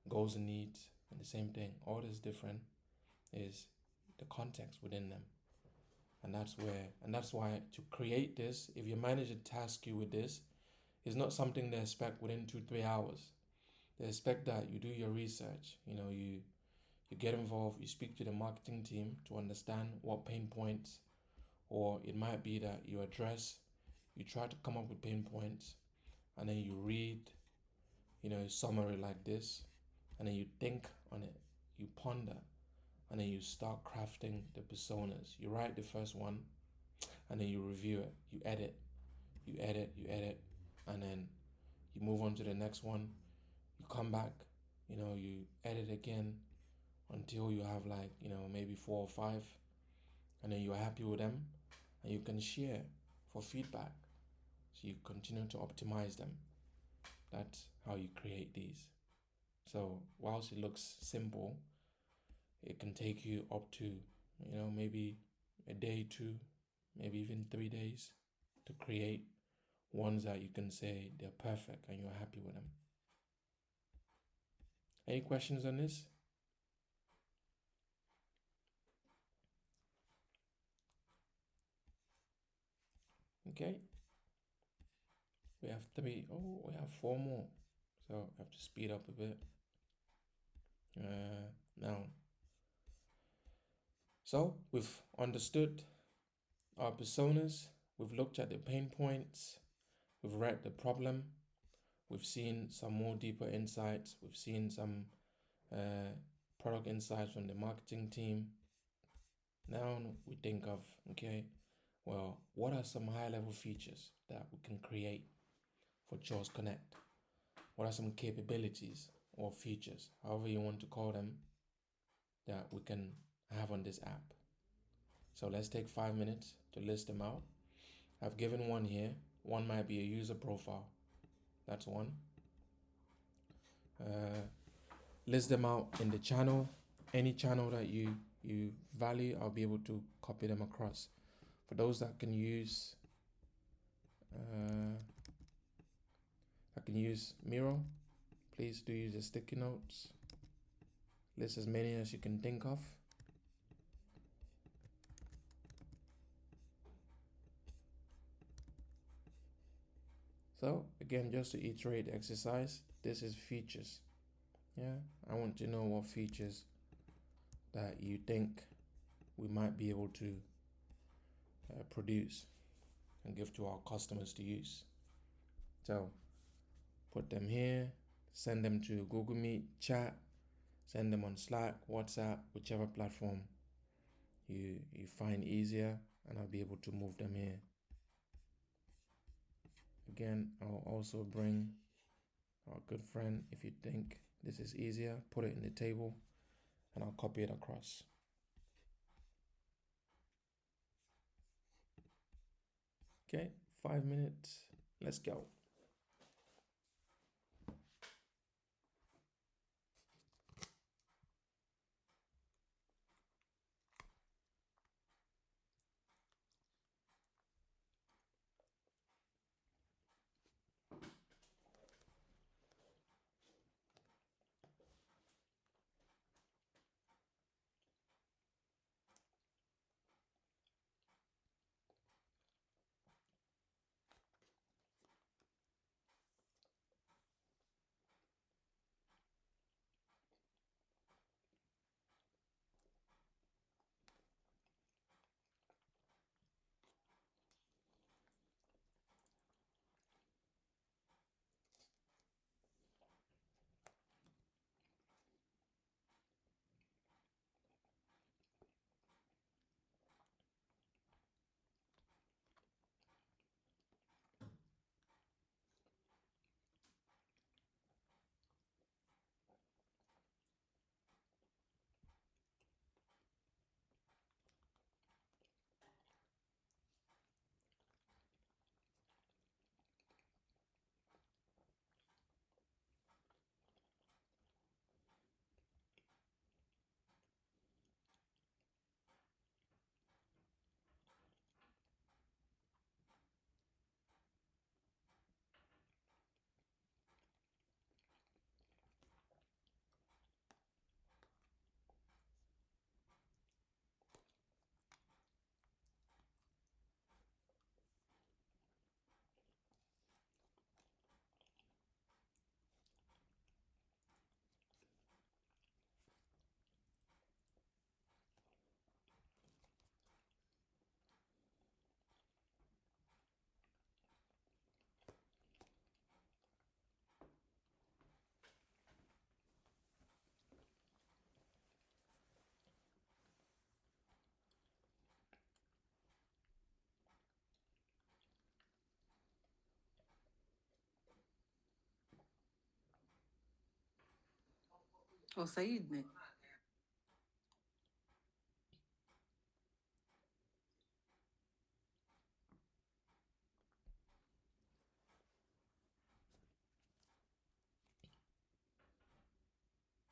goals and needs, and the same thing. All that's different is the context within them. And that's why to create this, if your manager tasks you with this, it's not something they expect within 2-3 hours. They expect that you do your research. You get involved, you speak to the marketing team to understand what pain points, or it might be that you try to come up with pain points, and then you read, a summary like this, and then you think on it, you ponder, and then you start crafting the personas. You write the first one, and then you review it, you edit, and then you move on to the next one. You come back, you edit again until you have maybe 4 or 5, and then you're happy with them, and you can share for feedback. So you continue to optimize them. That's how you create these. So whilst it looks simple, it can take you up to, maybe a day, 2, maybe even 3 days to create ones that you can say they're perfect and you're happy with them. Any questions on this? Okay. We have 3. Oh, we have 4 more. So I have to speed up a bit. Now, so we've understood our personas, we've looked at the pain points, we've read the problem, we've seen some more deeper insights, we've seen some product insights from the marketing team. Now we think of, okay, well, what are some high-level features that we can create for Jaws Connect? What are some capabilities or features, however you want to call them, that we can have on this app? So let's take 5 minutes to list them out. I've given one here. One might be a user profile. That's one. List them out in the channel. Any channel that you value, I'll be able to copy them across. For those that can use Miro, please do use the sticky notes. List as many as you can think of. So again, just to iterate the exercise, this is features. Yeah, I want to know what features that you think we might be able to produce and give to our customers to use. So put them here, send them to Google Meet, chat, send them on Slack, WhatsApp, whichever platform you find easier, and I'll be able to move them here. Again, I'll also bring our good friend, if you think this is easier, put it in the table and I'll copy it across. Okay, 5 minutes, let's go. وسيدنا.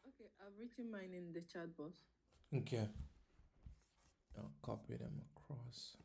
Okay, I've written mine in the chat box. Okay. I'll copy them across.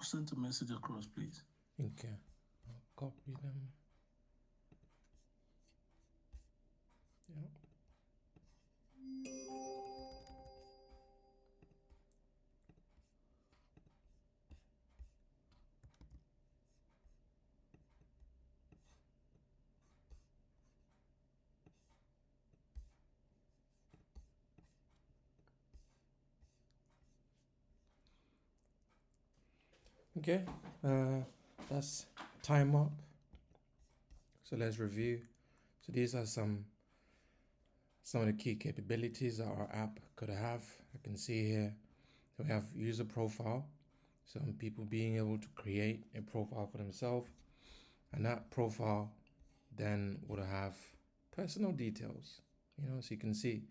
Send a message across, please. Okay. I'll copy them. Yeah. Okay, that's time up. So let's review. So these are some of the key capabilities that our app could have. I can see here we have user profile. Some people being able to create a profile for themselves, and that profile then would have personal details, so you can see.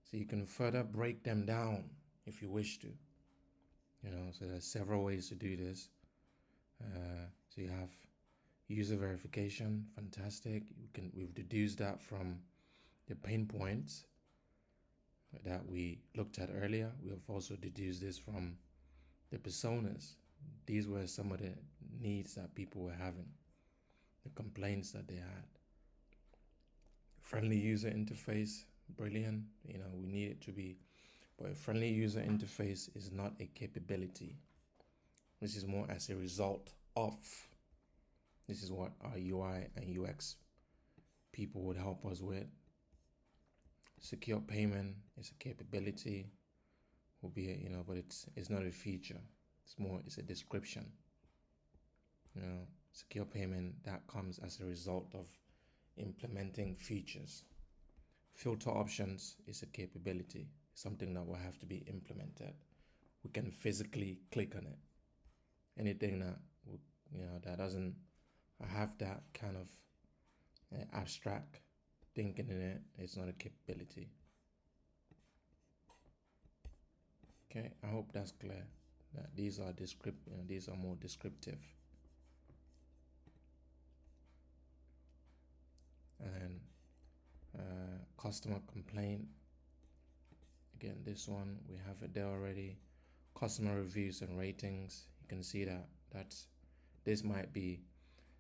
So you can further break them down if you wish to. So there's several ways to do this. So you have user verification, fantastic. We've deduced that from the pain points that we looked at earlier. We have also deduced this from the personas. These were some of the needs that people were having, the complaints that they had. Friendly user interface, brilliant. We need it to be, but a friendly user interface is not a capability. This is more as a result of. This is what our UI and UX people would help us with. Secure payment is a capability, will be, but it's not a feature. It's a description. Secure payment, that comes as a result of implementing features. Filter options is a capability, something that will have to be implemented. We can physically click on it. Anything that that doesn't have that kind of abstract thinking in it, it's not a capability. Okay, I hope that's clear. That these are these are more descriptive. And customer complaint. Again, this one we have it there already. customer reviews and ratings, you can see that this might be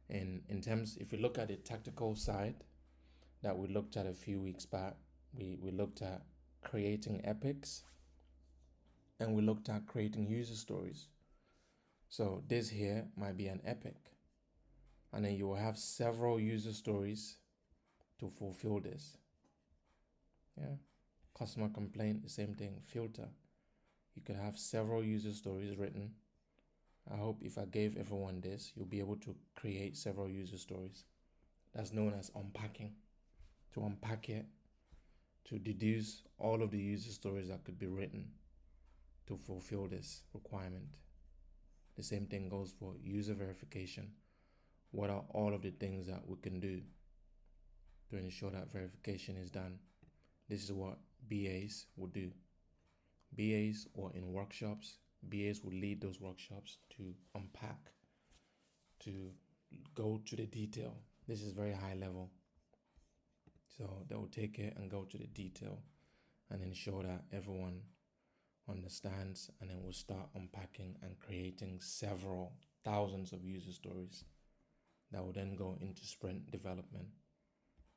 in terms, if you look at the tactical side that we looked at a few weeks back, we looked at creating epics and we looked at creating user stories. So this here might be an epic, and then you will have several user stories to fulfill this. Yeah, customer complaint, the same thing. Filter, you could have several user stories written. I hope if I gave everyone this, you'll be able to create several user stories. That's known as unpacking. To unpack it, to deduce all of the user stories that could be written to fulfill this requirement. The same thing goes for user verification. What are all of the things that we can do to ensure that verification is done? This is what BAs will do. BAs, or in workshops, BAs will lead those workshops to unpack, to go to the detail. This is very high level. So they will take it and go to the detail and ensure that everyone understands, and then we'll start unpacking and creating several thousands of user stories that will then go into sprint development.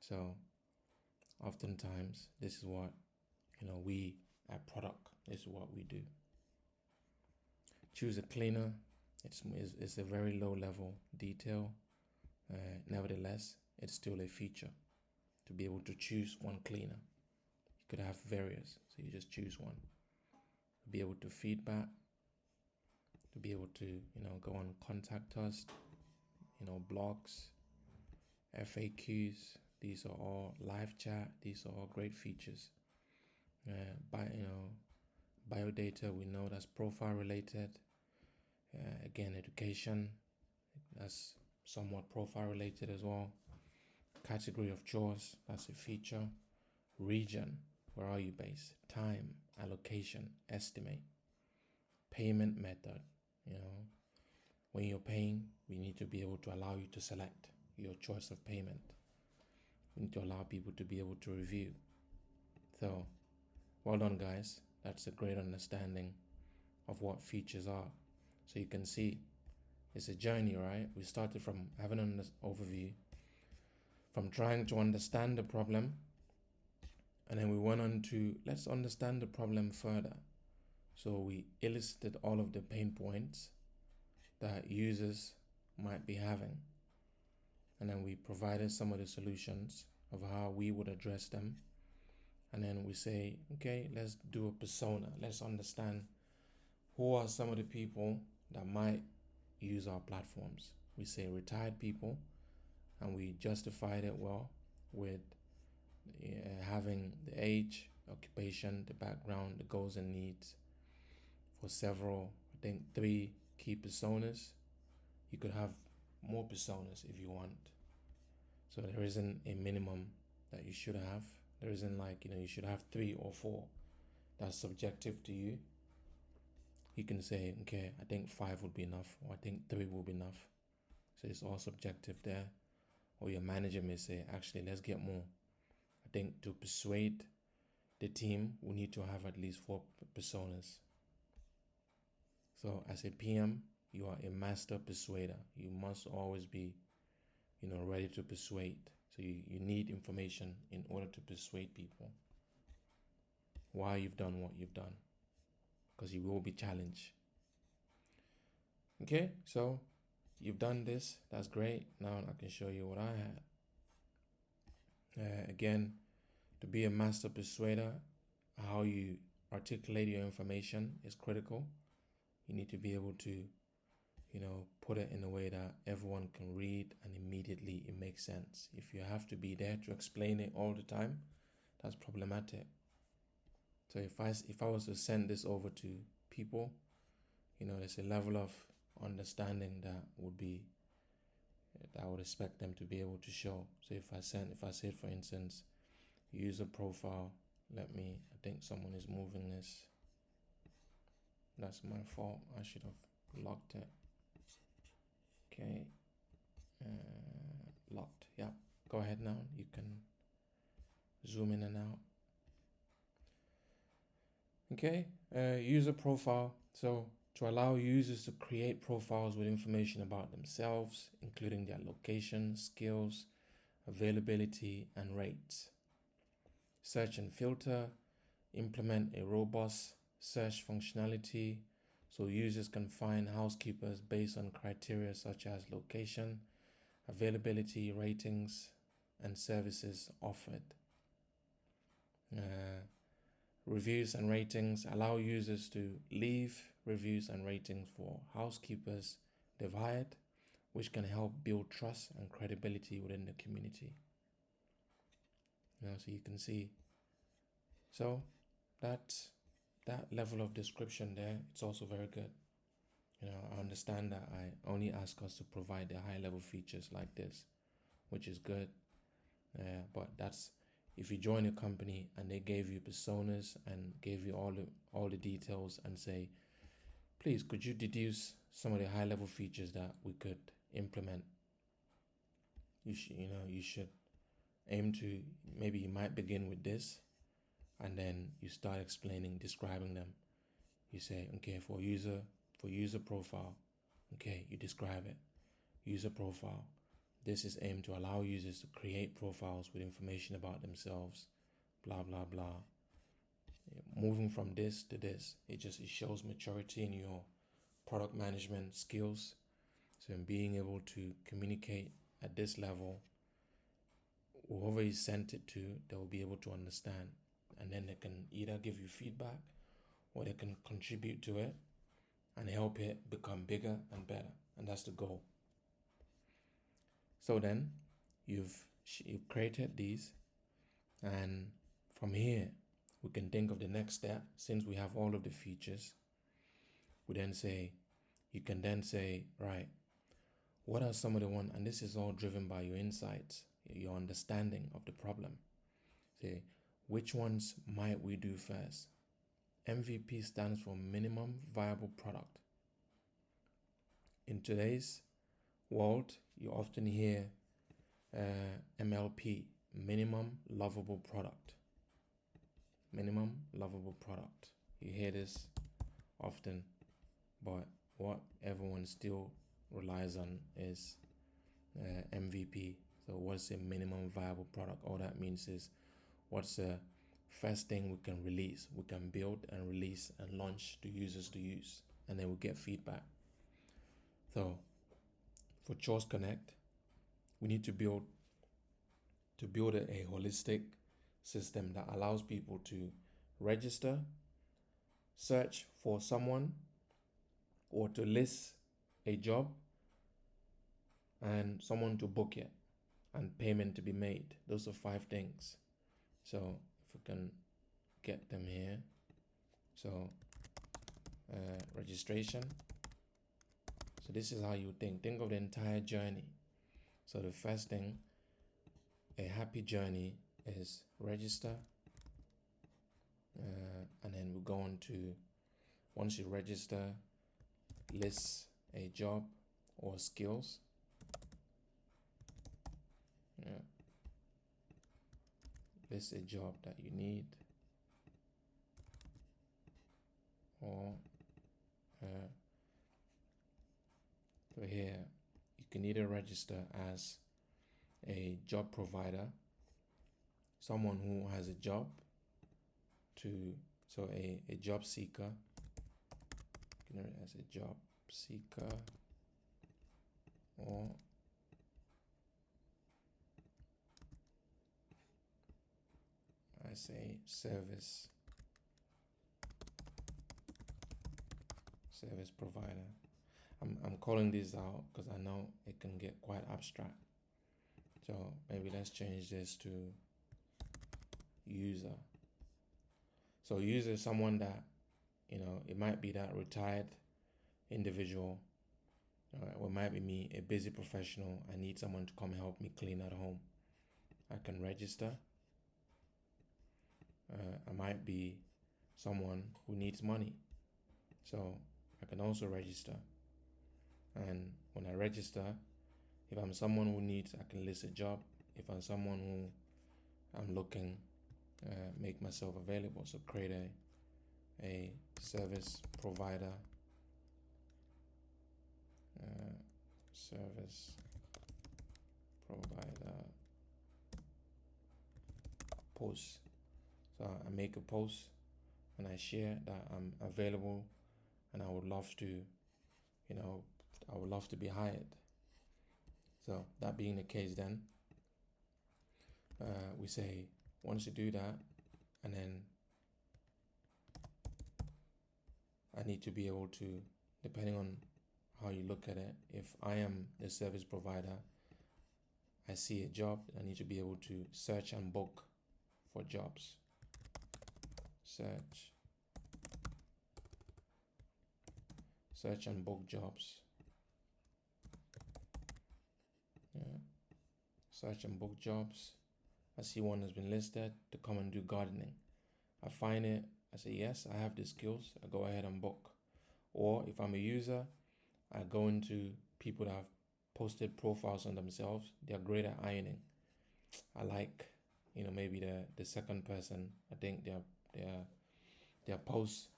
So oftentimes this is what we at product, this is what we do. Choose a cleaner. It's a very low level detail. Nevertheless, it's still a feature to be able to choose one cleaner. You could have various, so you just choose one. To be able to feedback, to be able to go on contact us, blogs, FAQs. These are all live chat. These are all great features. Biodata, we know that's profile related. Again, education, that's somewhat profile related as well. Category of chores, that's a feature. Region, where are you based? Time, allocation, estimate. Payment method, when you're paying, we need to be able to allow you to select your choice of payment. We need to allow people to be able to review. So, well done guys. That's a great understanding of what features are. So you can see it's a journey, right? We started from having an overview, from trying to understand the problem, and then we went on to let's understand the problem further. So we elicited all of the pain points that users might be having, and then we provided some of the solutions of how we would address them. And then we say, okay, let's do a persona. Let's understand who are some of the people that might use our platforms. We say retired people, and we justified it well with having the age, occupation, the background, the goals and needs for several, I think 3 key personas. You could have more personas if you want. So there isn't a minimum that you should have. There isn't like, you should have 3 or 4. That's subjective to you. You can say, okay, I think 5 would be enough, or I think 3 will be enough. So it's all subjective there. Or your manager may say, actually, let's get more. I think to persuade the team, we need to have at least 4 personas. So as a PM, you are a master persuader. You must always be, ready to persuade. So you need information in order to persuade people why you've done what you've done, because you will be challenged. Okay, so you've done this. That's great. Now I can show you what I had. Again, to be a master persuader, how you articulate your information is critical. You need to be able to, put it in a way that everyone can read and immediately it makes sense. If you have to be there to explain it all the time, that's problematic. So if I was to send this over to people, there's a level of understanding that I would expect them to be able to show. So if I say, for instance, user profile, I think someone is moving this. That's my fault. I should have locked it. Okay. Locked. Yeah. Go ahead now. You can zoom in and out. Okay. User profile. So to allow users to create profiles with information about themselves, including their location, skills, availability, and rates. Search and filter. Implement a robust search functionality so users can find housekeepers based on criteria such as location, availability, ratings, and services offered. Reviews and ratings. Allow users to leave reviews and ratings for housekeepers they've hired, which can help build trust and credibility within the community. So you can see. So that level of description there, it's also very good. I understand that I only ask us to provide the high level features like this, which is good. But that's if you join a company and they gave you personas and gave you all the details and say, please, could you deduce some of the high level features that we could implement? You should aim to, maybe you might begin with this, and then you start describing them. You say, okay, for user profile, okay, you describe it. User profile. This is aimed to allow users to create profiles with information about themselves, blah, blah, blah. Moving from this to this, it shows maturity in your product management skills. So in being able to communicate at this level, whoever you sent it to, they will be able to understand. And then they can either give you feedback or they can contribute to it and help it become bigger and better. And that's the goal. So then you've created these, and from here we can think of the next step. Since we have all of the features, you can then say, right, what are some of the ones, and this is all driven by your insights, your understanding of the problem. Say, which ones might we do first? MVP stands for minimum viable product. In today's world, you often hear MLP, minimum lovable product. Minimum lovable product. You hear this often, but what everyone still relies on is MVP. So what's a minimum viable product? All that means is what's the first thing we can release, we can build and release and launch to users to use, and then we get feedback. So for Chores Connect, we need to build a holistic system that allows people to register, search for someone, or to list a job, and someone to book it, and payment to be made. Those are 5 things. So if we can get them here. So registration. So this is how you think of the entire journey. So the first thing, a happy journey, is register, and then we go on to, once you register, list a job or skills. List a job that you need, or so here you can either register as a job provider, someone who has a job, so a job seeker, as a job seeker, or I say service provider. I'm calling these out because I know it can get quite abstract. So maybe let's change this to user. So user is someone that, it might be that retired individual, or it might be me, a busy professional. I need someone to come help me clean at home. I can register. I might be someone who needs money, so I can also register. And when I register, if I'm someone who needs, I can list a job. If I'm someone who I'm looking, make myself available. So create a service provider, service provider post. So I make a post and I share that I'm available and I would love to, I would love to be hired. So that being the case, then we say once you do that, and then I need to be able to, depending on how you look at it, if I am the service provider, I see a job, I need to be able to search and book for jobs. Search and book jobs. Yeah. Search and book jobs. I see one has been listed to come and do gardening. I find it, I say, yes, I have the skills, I go ahead and book. Or if I'm a user, I go into people that have posted profiles on themselves. They're great at ironing. I like, maybe the second person. I think their post,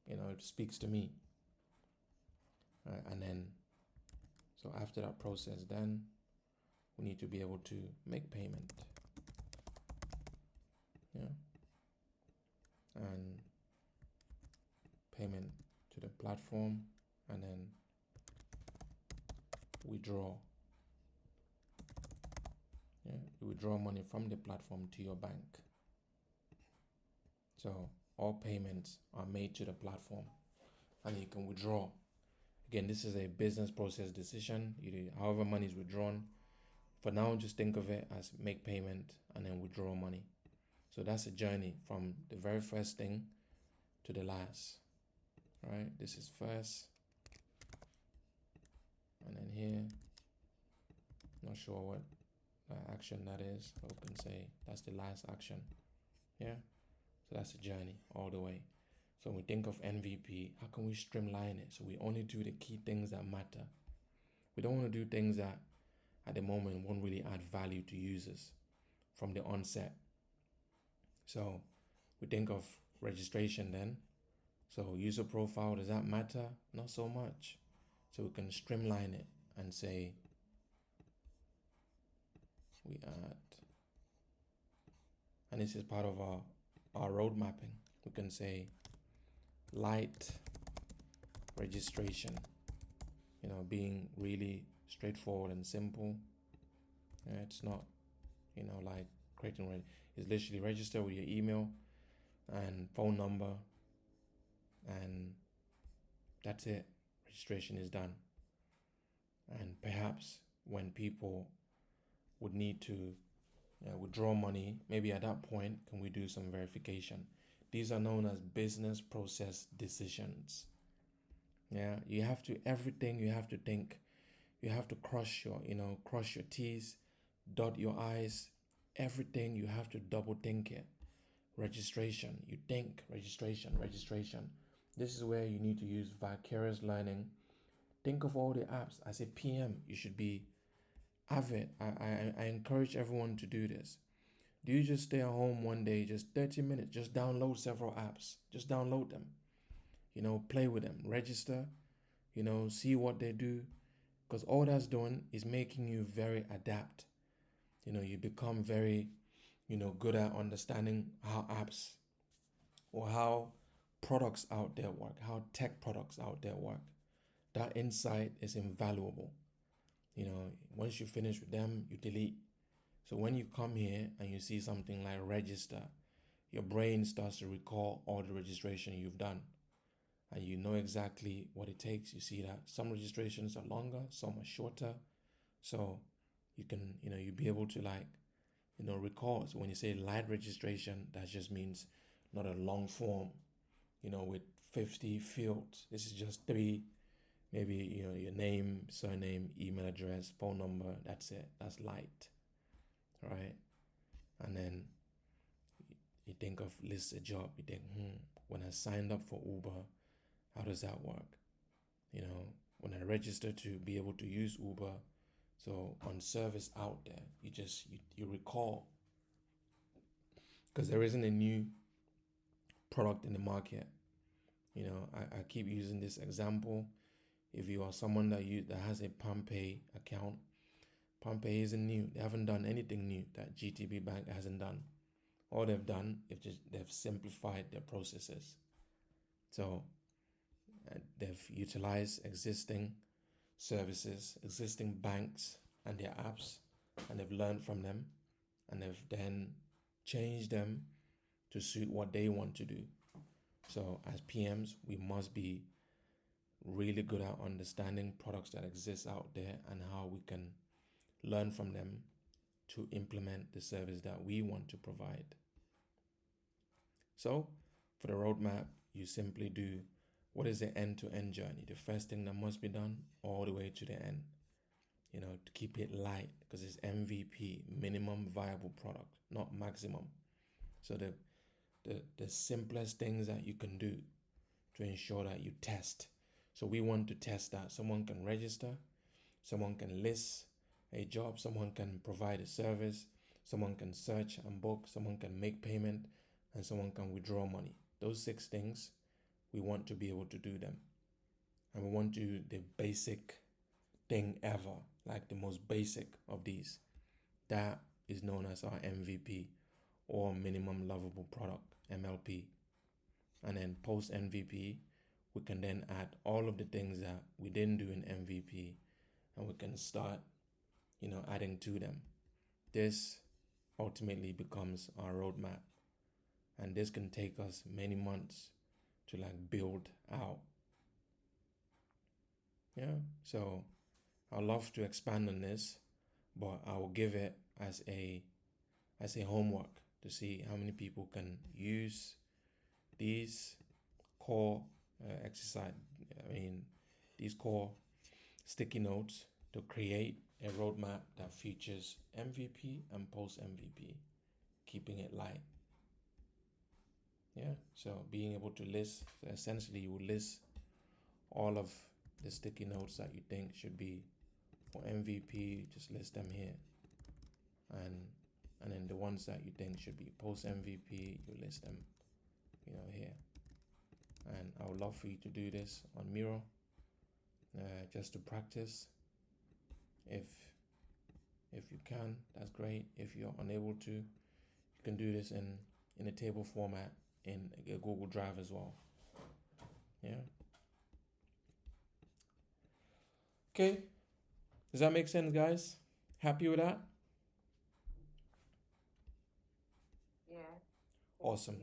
it speaks to me. And then, so after that process, then we need to be able to make payment. Yeah. And payment to the platform, and then withdraw. Yeah, you withdraw money from the platform to your bank. So all payments are made to the platform and you can withdraw. Again, this is a business process decision. However money is withdrawn, for now just think of it as make payment and then withdraw money. So that's a journey from the very first thing to the last. Right? This is first, and then here, not sure what action that is, but we can say that's the last action. Yeah, so that's a journey all the way. So when we think of MVP, how can we streamline it so we only do the key things that matter? We don't want to do things that at the moment won't really add value to users from the onset. So we think of registration then. So user profile, does that matter? Not so much. So we can streamline it and say we add, and this is part of our road mapping. We can say light registration, being really straightforward and simple. It's not, like creating, it's literally register with your email and phone number, and that's it. Registration is done. And perhaps when people would need to withdraw money, maybe at that point, can we do some verification? These are known as business process decisions. Yeah, everything you have to think. You have to cross your T's, dot your I's. Everything you have to double think it. Registration, you think, registration. This is where you need to use vicarious learning. Think of all the apps. As a PM, you should be avid. I encourage everyone to do this. Do you just stay at home one day, just 30 minutes, just download several apps, just download them, play with them, register, see what they do, because all that's doing is making you very adept. You become very, good at understanding how apps or how products out there work, how tech products out there work. That insight is invaluable. Once you finish with them, you delete. So when you come here and you see something like register, your brain starts to recall all the registration you've done. And you know exactly what it takes. You see that some registrations are longer, some are shorter. So you can, you'll be able to recall. So when you say light registration, that just means not a long form, with 50 fields. This is just 3, maybe, your name, surname, email address, phone number. That's it. That's light. Right? And then you think of list a job. You think, when I signed up for Uber, how does that work? When I register to be able to use Uber, so on service out there, you recall, because there isn't a new product in the market. I keep using this example. If you are someone that has a PalmPay account, PalmPay isn't new. They haven't done anything new that GTB Bank hasn't done. All they've done is they've simplified their processes. So they've utilized existing services, existing banks and their apps, and they've learned from them, and they've then changed them to suit what they want to do. So as PMs, we must be really good at understanding products that exist out there and how we can learn from them to implement the service that we want to provide. So for the roadmap, you simply do what is the end-to-end journey, the first thing that must be done all the way to the end, to keep it light, because it's MVP, minimum viable product, not maximum. So the simplest things that you can do to ensure that you test. So we want to test that someone can register, someone can list a job, someone can provide a service, someone can search and book, someone can make payment, and someone can withdraw money. Those 6 things, we want to be able to do them. And we want to do the basic thing ever, like the most basic of these. That is known as our MVP, or minimum lovable product, MLP. And then post MVP, we can then add all of the things that we didn't do in MVP, and we can start, adding to them. This ultimately becomes our roadmap. And this can take us many months to build out. Yeah, so I'd love to expand on this, but I will give it as a homework to see how many people can use these core these core sticky notes to create a roadmap that features MVP and post MVP, keeping it light. Yeah, so being able to list, so essentially you will list all of the sticky notes that you think should be for MVP, just list them here. And then the ones that you think should be post MVP, you list them, here. And I would love for you to do this on Miro, just to practice. If you can, that's great. If you're unable to, you can do this in a table format in a Google Drive as well. Yeah. Okay. Does that make sense, guys? Happy with that? Yeah. Awesome.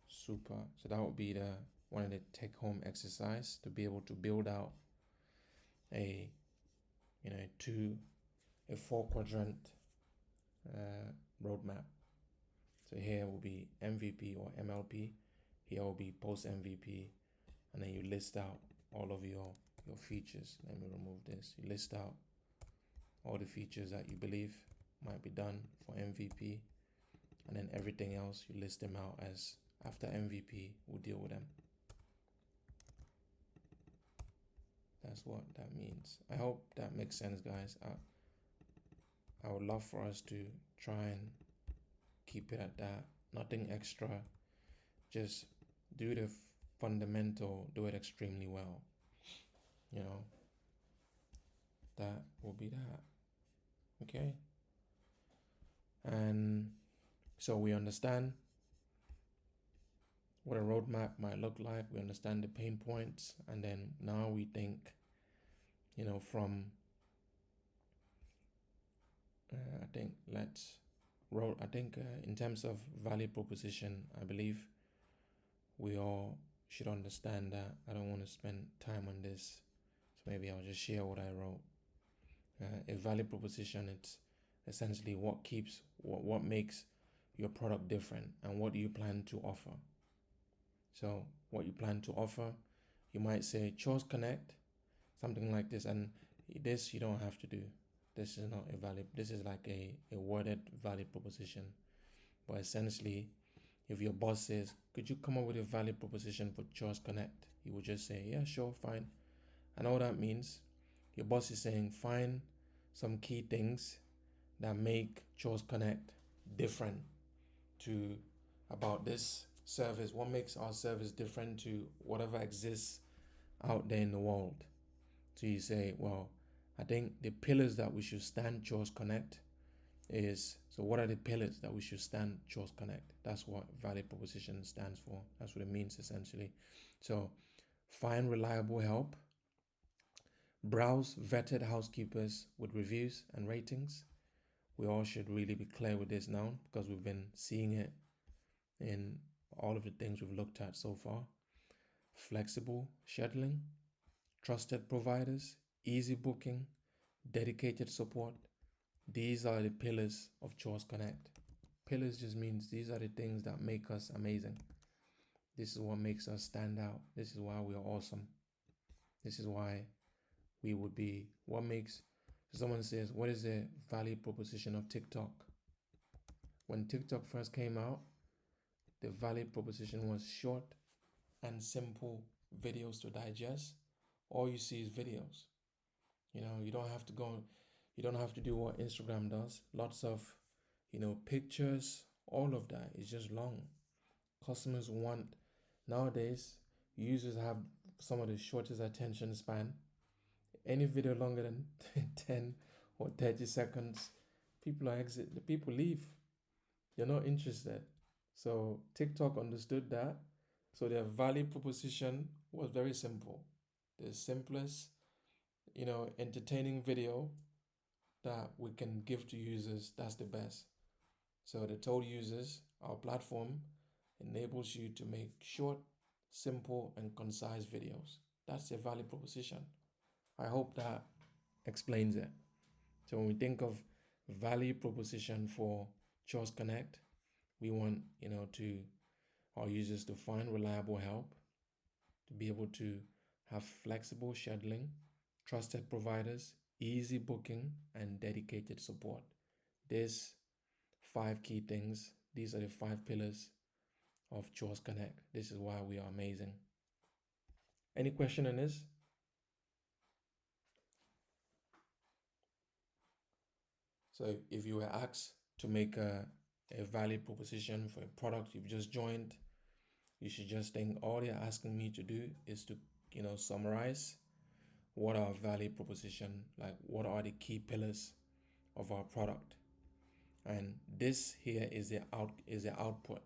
Super. So that would be one of the take-home exercise, to be able to build out a 4-quadrant roadmap. So here will be MVP or MLP. Here will be post MVP, and then you list out all of your features. Let me remove this. You list out all the features that you believe might be done for MVP, and then everything else you list them out as after MVP. We'll deal with them. That's what that means. I hope that makes sense, guys. I would love for us to try and keep it at that. Nothing extra. Just do the fundamental, do it extremely well. That will be that. Okay. And so we understand what a roadmap might look like. We understand the pain points, and then now we think, from in terms of value proposition, I believe we all should understand that. I don't want to spend time on this, so maybe I'll just share what I wrote. A value proposition, it's essentially what makes your product different, and what do you plan to offer. So what you plan to offer, you might say Chores Connect, something like this, and this you don't have to do. This is not this is like a worded value proposition. But essentially, if your boss says, could you come up with a value proposition for Chores Connect? You would just say, yeah, sure, fine. And all that means, your boss is saying, find some key things that make Chores Connect different about this service, what makes our service different to whatever exists out there in the world. So you say, well, I think the pillars that we should stand Chores Connect is, so what are the pillars that we should stand Chores Connect? That's what value proposition stands for. That's what it means essentially. So find reliable help, browse vetted housekeepers with reviews and ratings. We all should really be clear with this now because we've been seeing it in all of the things we've looked at so far. Flexible scheduling, trusted providers, easy booking, dedicated support. These are the pillars of Chores Connect. Pillars just means these are the things that make us amazing. This is what makes us stand out. This is why we are awesome. This is why we would be, what makes, someone says, what is the value proposition of TikTok? When TikTok first came out, the value proposition was short and simple videos to digest. All you see is videos. You don't have to go, you don't have to do what Instagram does. Lots of, pictures, all of that is just long. Customers want, nowadays, users have some of the shortest attention span. Any video longer than 10 or 30 seconds, people leave. They're not interested. So TikTok understood that. So their value proposition was very simple. The simplest, entertaining video that we can give to users, that's the best. So they told users our platform enables you to make short, simple, and concise videos. That's their value proposition. I hope that explains it. So when we think of value proposition for Chores Connect, we want, to our users to find reliable help, to be able to have flexible scheduling, trusted providers, easy booking, and dedicated support. These 5 key things, these are the 5 pillars of Chores Connect. This is why we are amazing. Any question on this? So if you were asked to make a value proposition for a product you've just joined, you should just think all they're asking me to do is to, summarize what our value proposition, like what are the key pillars of our product. And this here is the output.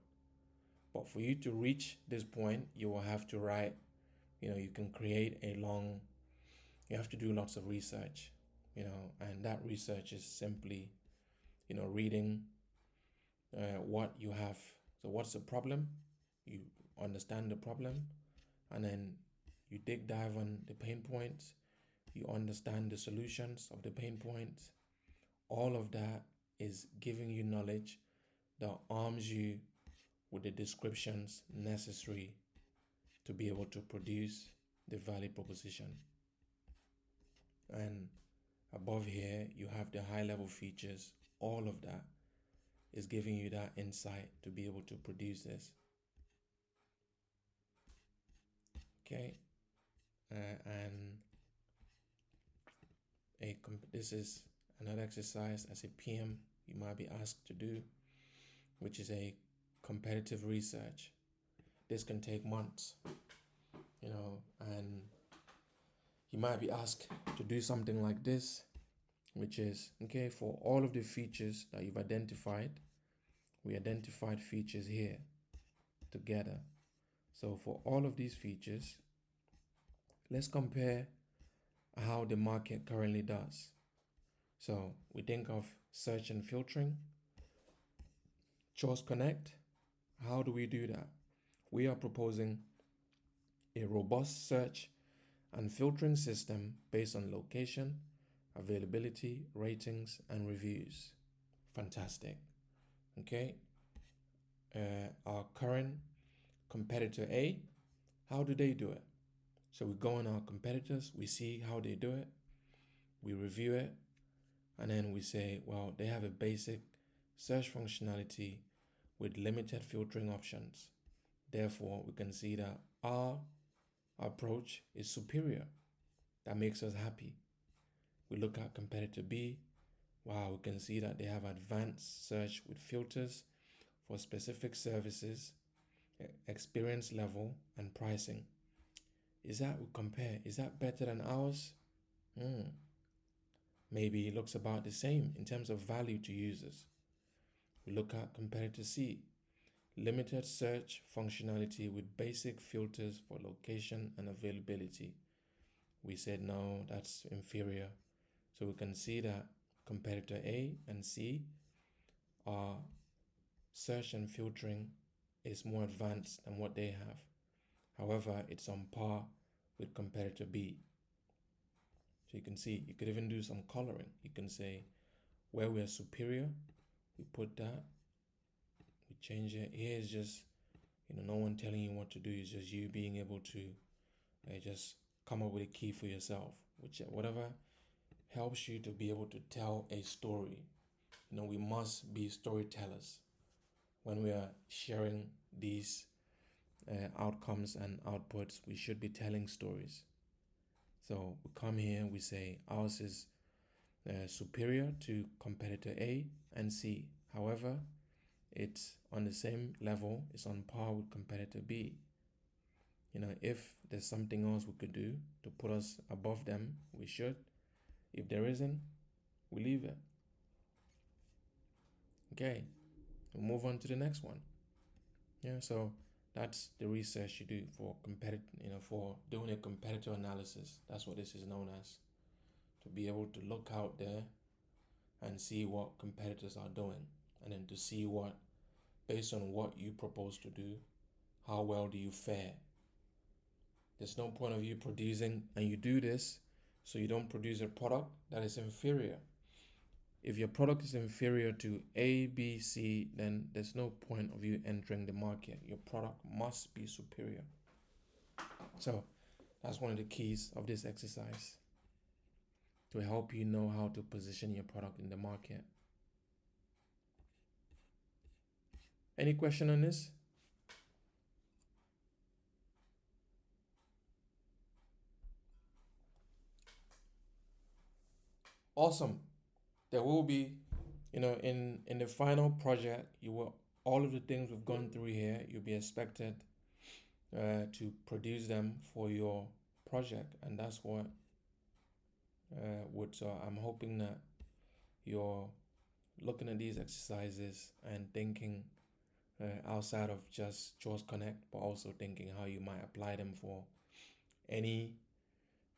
But for you to reach this point, you will have to write, you can create you have to do lots of research, and that research is simply, reading what you have. So what's the problem? You understand the problem, and then you dive on the pain points. You understand the solutions of the pain points. All of that is giving you knowledge that arms you with the descriptions necessary to be able to produce the value proposition. And above here, you have the high level features. All of that is giving you that insight to be able to produce this. Okay. And this is another exercise as a PM you might be asked to do, which is a competitive research. This can take months, and you might be asked to do something like this, which is, okay, for all of the features that you've identified, we identified features here together. So for all of these features, let's compare how the market currently does. So we think of search and filtering. Chores Connect, how do we do that? We are proposing a robust search and filtering system based on location, availability, ratings, and reviews. Fantastic. Okay. Our current competitor A, how do they do it? So we go on our competitors, we see how they do it, we review it, and then we say, well, they have a basic search functionality with limited filtering options. Therefore, we can see that our approach is superior. That makes us happy. We look at competitor B. Wow, we can see that they have advanced search with filters for specific services experience level, and pricing. Is that, we compare, is that better than ours? Maybe it looks about the same in terms of value to users. We look at competitor C, limited search functionality with basic filters for location and availability. We said no, that's inferior. So we can see that competitor A and C are search and filtering is more advanced than what they have. However, it's on par with competitor B. So you can see, you could even do some coloring. You can say where we are superior, we put that, we change it. Here is just, no one telling you what to do. It's just you being able to just come up with a key for yourself, whatever helps you to be able to tell a story. We must be storytellers when we are sharing these outcomes and outputs. We should be telling stories. So we come here, we say ours is superior to competitor A and C. However, it's on the same level, it's on par with competitor B. If there's something else we could do to put us above them, we should. If there isn't, we leave it. Okay, we'll move on to the next one. So that's the research you do for for doing a competitor analysis. That's what this is known as. To be able to look out there and see what competitors are doing, and then to see what, based on what you propose to do, how well do you fare. There's no point of you producing, and you do this so you don't produce a product that is inferior. If your product is inferior to A, B, C, then there's no point of you entering the market. Your product must be superior. So that's one of the keys of this exercise, to help you know how to position your product in the market. Any question on this? Awesome. There will be, in the final project, all of the things we've gone through here, you'll be expected to produce them for your project, and that's what I'm hoping that you're looking at these exercises and thinking outside of just Chores Connect, but also thinking how you might apply them for any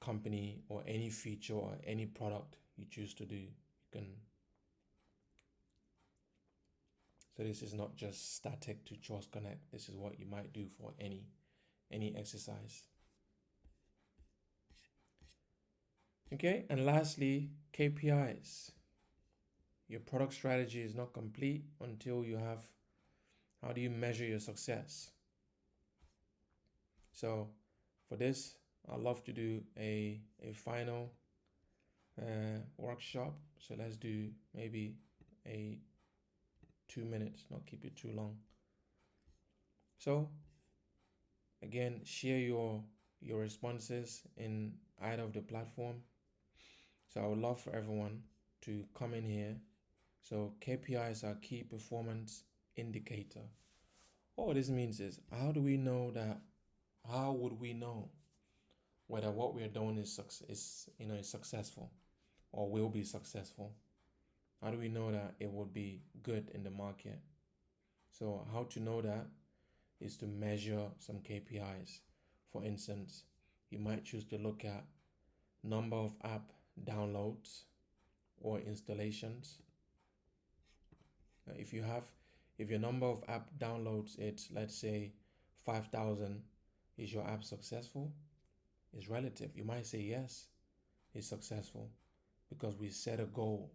company or any feature or any product you choose to do. So this is not just static to Chores Connect. This is what you might do for any exercise. Okay, and lastly, KPIs. Your product strategy is not complete until you have, how do you measure your success? So for this, I'd love to do a final workshop. So let's do maybe a 2 minutes, not keep it too long. So again, share your responses in either of the platform. So I would love for everyone to come in here. So KPIs are key performance indicator. All this means is, how would we know whether what we're doing is successful or will be successful? How do we know that it would be good in the market? So how to know that is to measure some KPIs. For instance, you might choose to look at number of app downloads or installations. If your number of app downloads, it's, let's say 5,000, is your app successful? It's relative. You might say yes, it's successful, because we set a goal.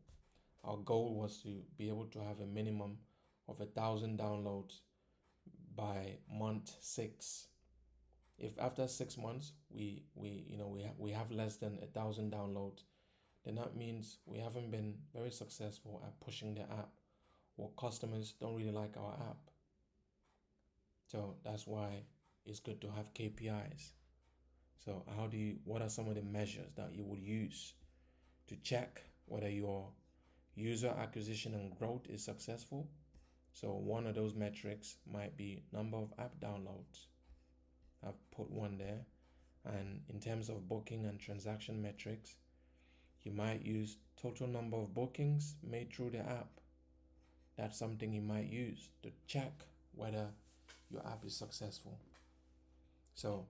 Our goal was to be able to have a minimum of 1,000 downloads by month 6. If after 6 months we have less than 1,000 downloads, then that means we haven't been very successful at pushing the app, or customers don't really like our app. So that's why it's good to have KPIs. So what are some of the measures that you would use to check whether your user acquisition and growth is successful, So one of those metrics might be number of app downloads. I've put one there. And in terms of booking and transaction metrics, you might use total number of bookings made through the app. That's something you might use to check whether your app is successful. So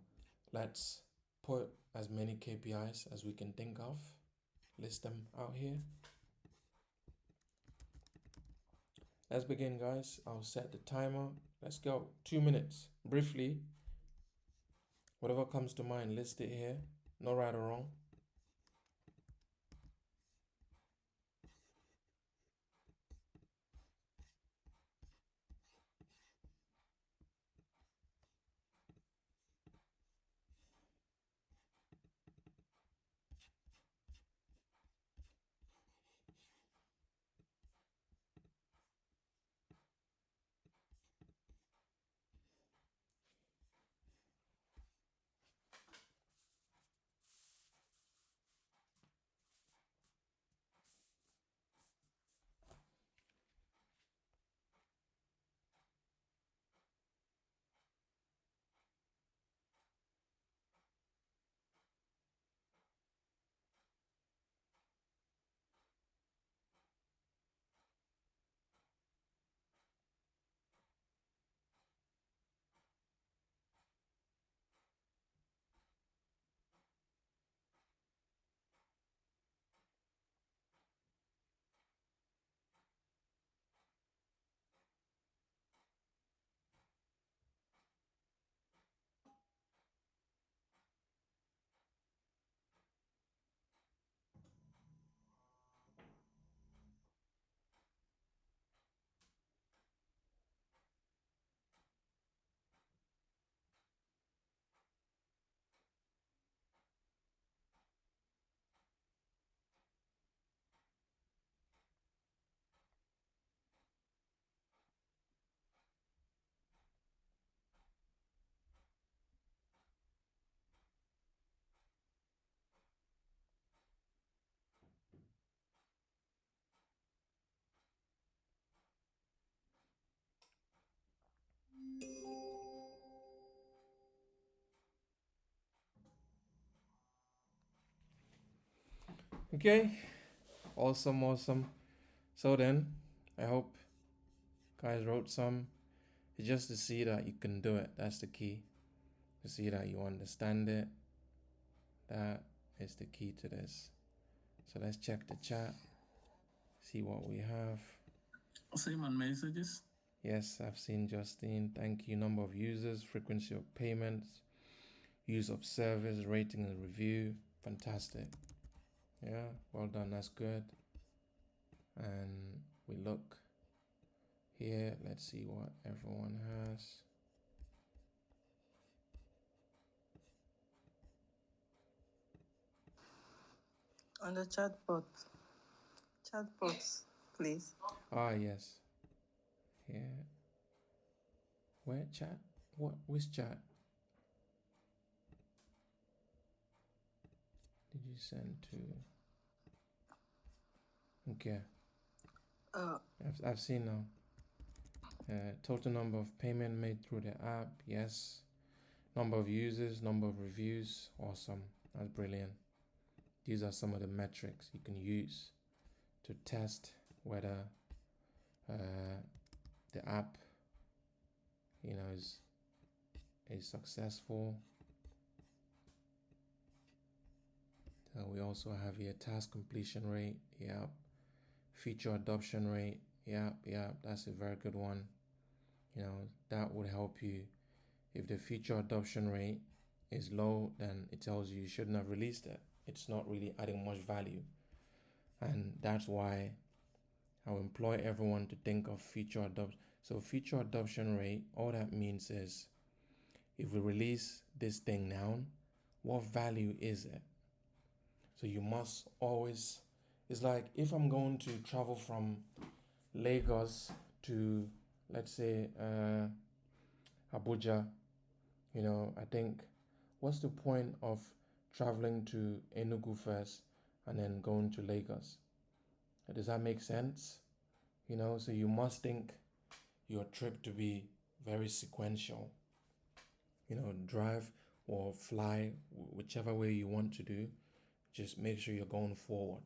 let's put as many KPIs as we can think of, list them out here. Let's begin, guys. I'll set the timer. Let's go. 2 minutes. Briefly, whatever comes to mind, list it here. No right or wrong. Okay, awesome. So then, I hope guys wrote some. It's just to see that you can do it. That's the key. To see that you understand it. That is the key to this. So let's check the chat. See what we have. Same on messages. Yes, I've seen Justine. Thank you. Number of users, frequency of payments, use of service, rating and review. Fantastic. Yeah, well done. That's good. And we look here. Let's see what everyone has. On the chatbots, please. Ah, yes. Yeah. Where chat? What? Which chat did you send to? Okay, Uh, I've seen now. Total number of payment made through the app. Yes. Number of users, number of reviews. Awesome. That's brilliant. These are some of the metrics you can use to test whether the app, is successful. We also have here task completion rate. Yep. Feature adoption rate. Yep. That's a very good one. That would help you. If the feature adoption rate is low, then it tells you shouldn't have released it. It's not really adding much value. And that's why I'll employ everyone to think of feature adoption. So feature adoption rate, all that means is if we release this thing now, what value is it? So you must always, it's like if I'm going to travel from Lagos to, let's say, Abuja, I think, what's the point of traveling to Enugu first and then going to Lagos? Does that make sense? So you must think your trip to be very sequential. Drive or fly, whichever way you want to do, just make sure you're going forward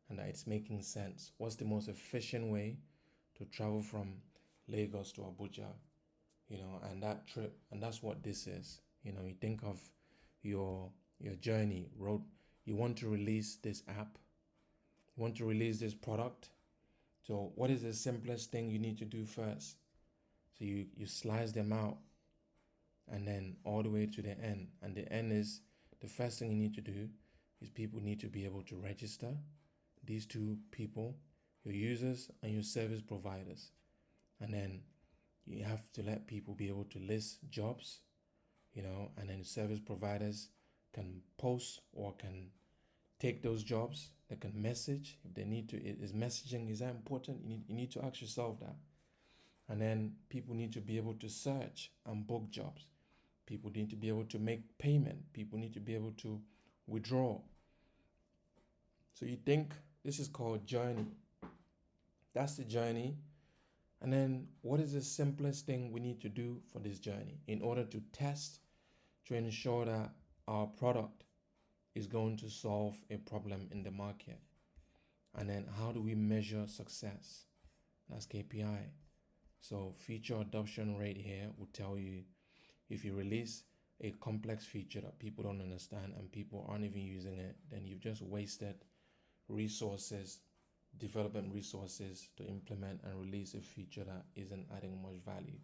and that it's making sense. What's the most efficient way to travel from Lagos to Abuja? And that trip, and that's what this is. You think of your journey, road. You want to release this app, you want to release this product. So what is the simplest thing you need to do first? So you slice them out and then all the way to the end. And the end is, the first thing you need to do is people need to be able to register. These two people, your users and your service providers. And then you have to let people be able to list jobs, and then service providers can post or can take those jobs. They can message if they need to. Is messaging, is that important? You need to ask yourself that. And then people need to be able to search and book jobs. People need to be able to make payment. People need to be able to withdraw. So you think this is called journey. That's the journey. And then what is the simplest thing we need to do for this journey in order to test, to ensure that our product is going to solve a problem in the market? And then how do we measure success? That's KPI. So feature adoption rate here will tell you if you release a complex feature that people don't understand and people aren't even using it, then you've just wasted resources, development resources to implement and release a feature that isn't adding much value.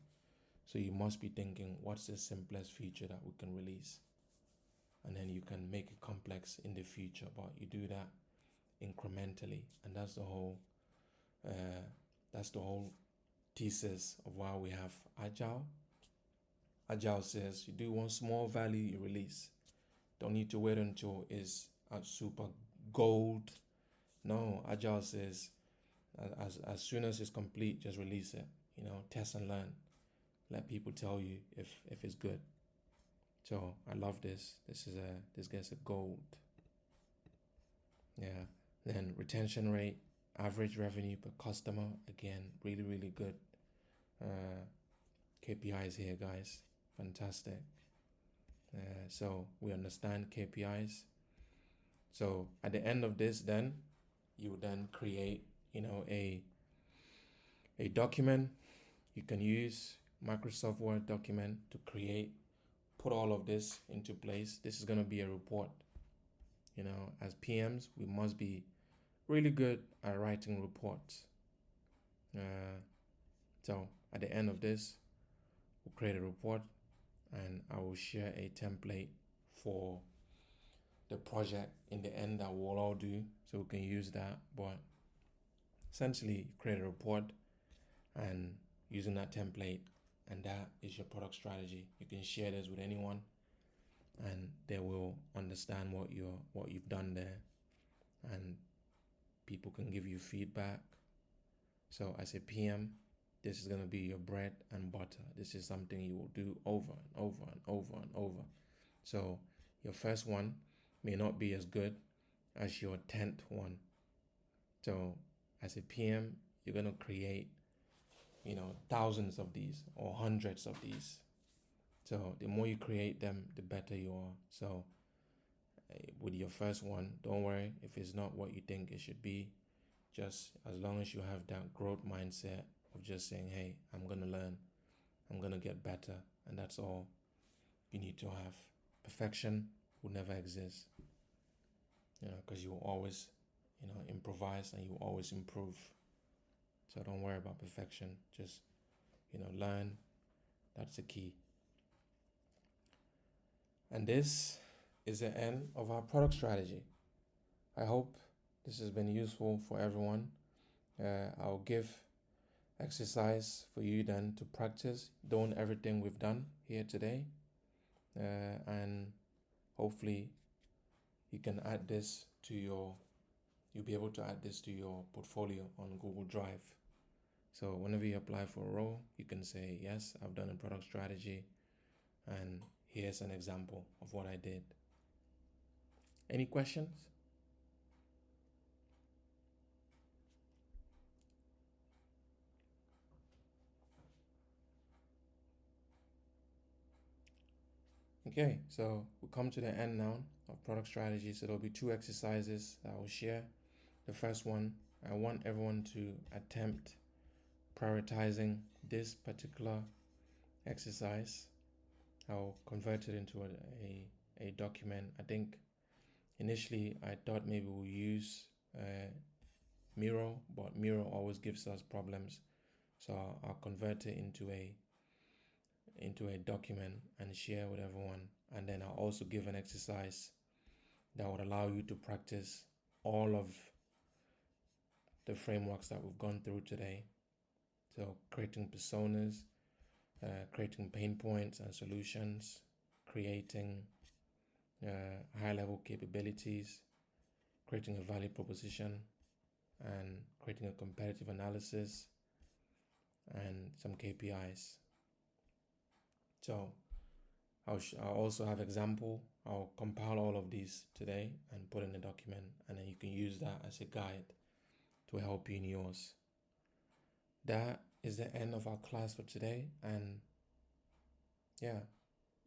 So you must be thinking, what's the simplest feature that we can release? And then you can make it complex in the future, but you do that incrementally. And that's the whole thesis of why we have Agile. Agile says you do one small value, you release. Don't need to wait until it's a super gold. No, Agile says as soon as it's complete, just release it. Test and learn. Let people tell you if it's good. So I love this. This gets a gold. Yeah. Then retention rate, average revenue per customer. Again, really, really good. KPIs here, guys. Fantastic. So we understand KPIs. So at the end of this, then you then create, a document. You can use Microsoft Word document to put all of this into place. This is going to be a report. As PMs, we must be really good at writing reports. So at the end of this, we'll create a report and I will share a template for the project in the end that we'll all do, so we can use that. But essentially, create a report and using that template, and that is your product strategy. You can share this with anyone and they will understand what you've done there, and people can give you feedback. So as a PM, this is going to be your bread and butter. This is something you will do over and over and over and over. So your first one may not be as good as your 10th one. So as a PM, you're going to create, thousands of these or hundreds of these. So the more you create them, the better you are. So with your first one, don't worry if it's not what you think it should be. Just as long as you have that growth mindset of just saying, hey, I'm going to learn, I'm going to get better. And that's all you need to have. Perfection will never exist, because you will always, improvise and you will always improve. So don't worry about perfection. Just, learn. That's the key. And this is the end of our product strategy. I hope this has been useful for everyone. I'll give exercise for you then to practice doing everything we've done here today. And hopefully you can add this to you'll be able to add this to your portfolio on Google Drive. So whenever you apply for a role, you can say, yes, I've done a product strategy and here's an example of what I did. Any questions? Okay, so we come to the end now of product strategy. So there'll be 2 exercises that I will share. The first one, I want everyone to attempt prioritizing this particular exercise. I'll convert it into a document. I think initially I thought maybe we'll use Miro, but Miro always gives us problems. So I'll convert it into a document and share with everyone. And then I'll also give an exercise that would allow you to practice all of the frameworks that we've gone through today. So creating personas, creating pain points and solutions, creating high-level capabilities, creating a value proposition, and creating a competitive analysis, and some KPIs. So I'll also have example. I'll compile all of these today and put in a document, and then you can use that as a guide to help you in yours. That is the end of our class for today, and yeah,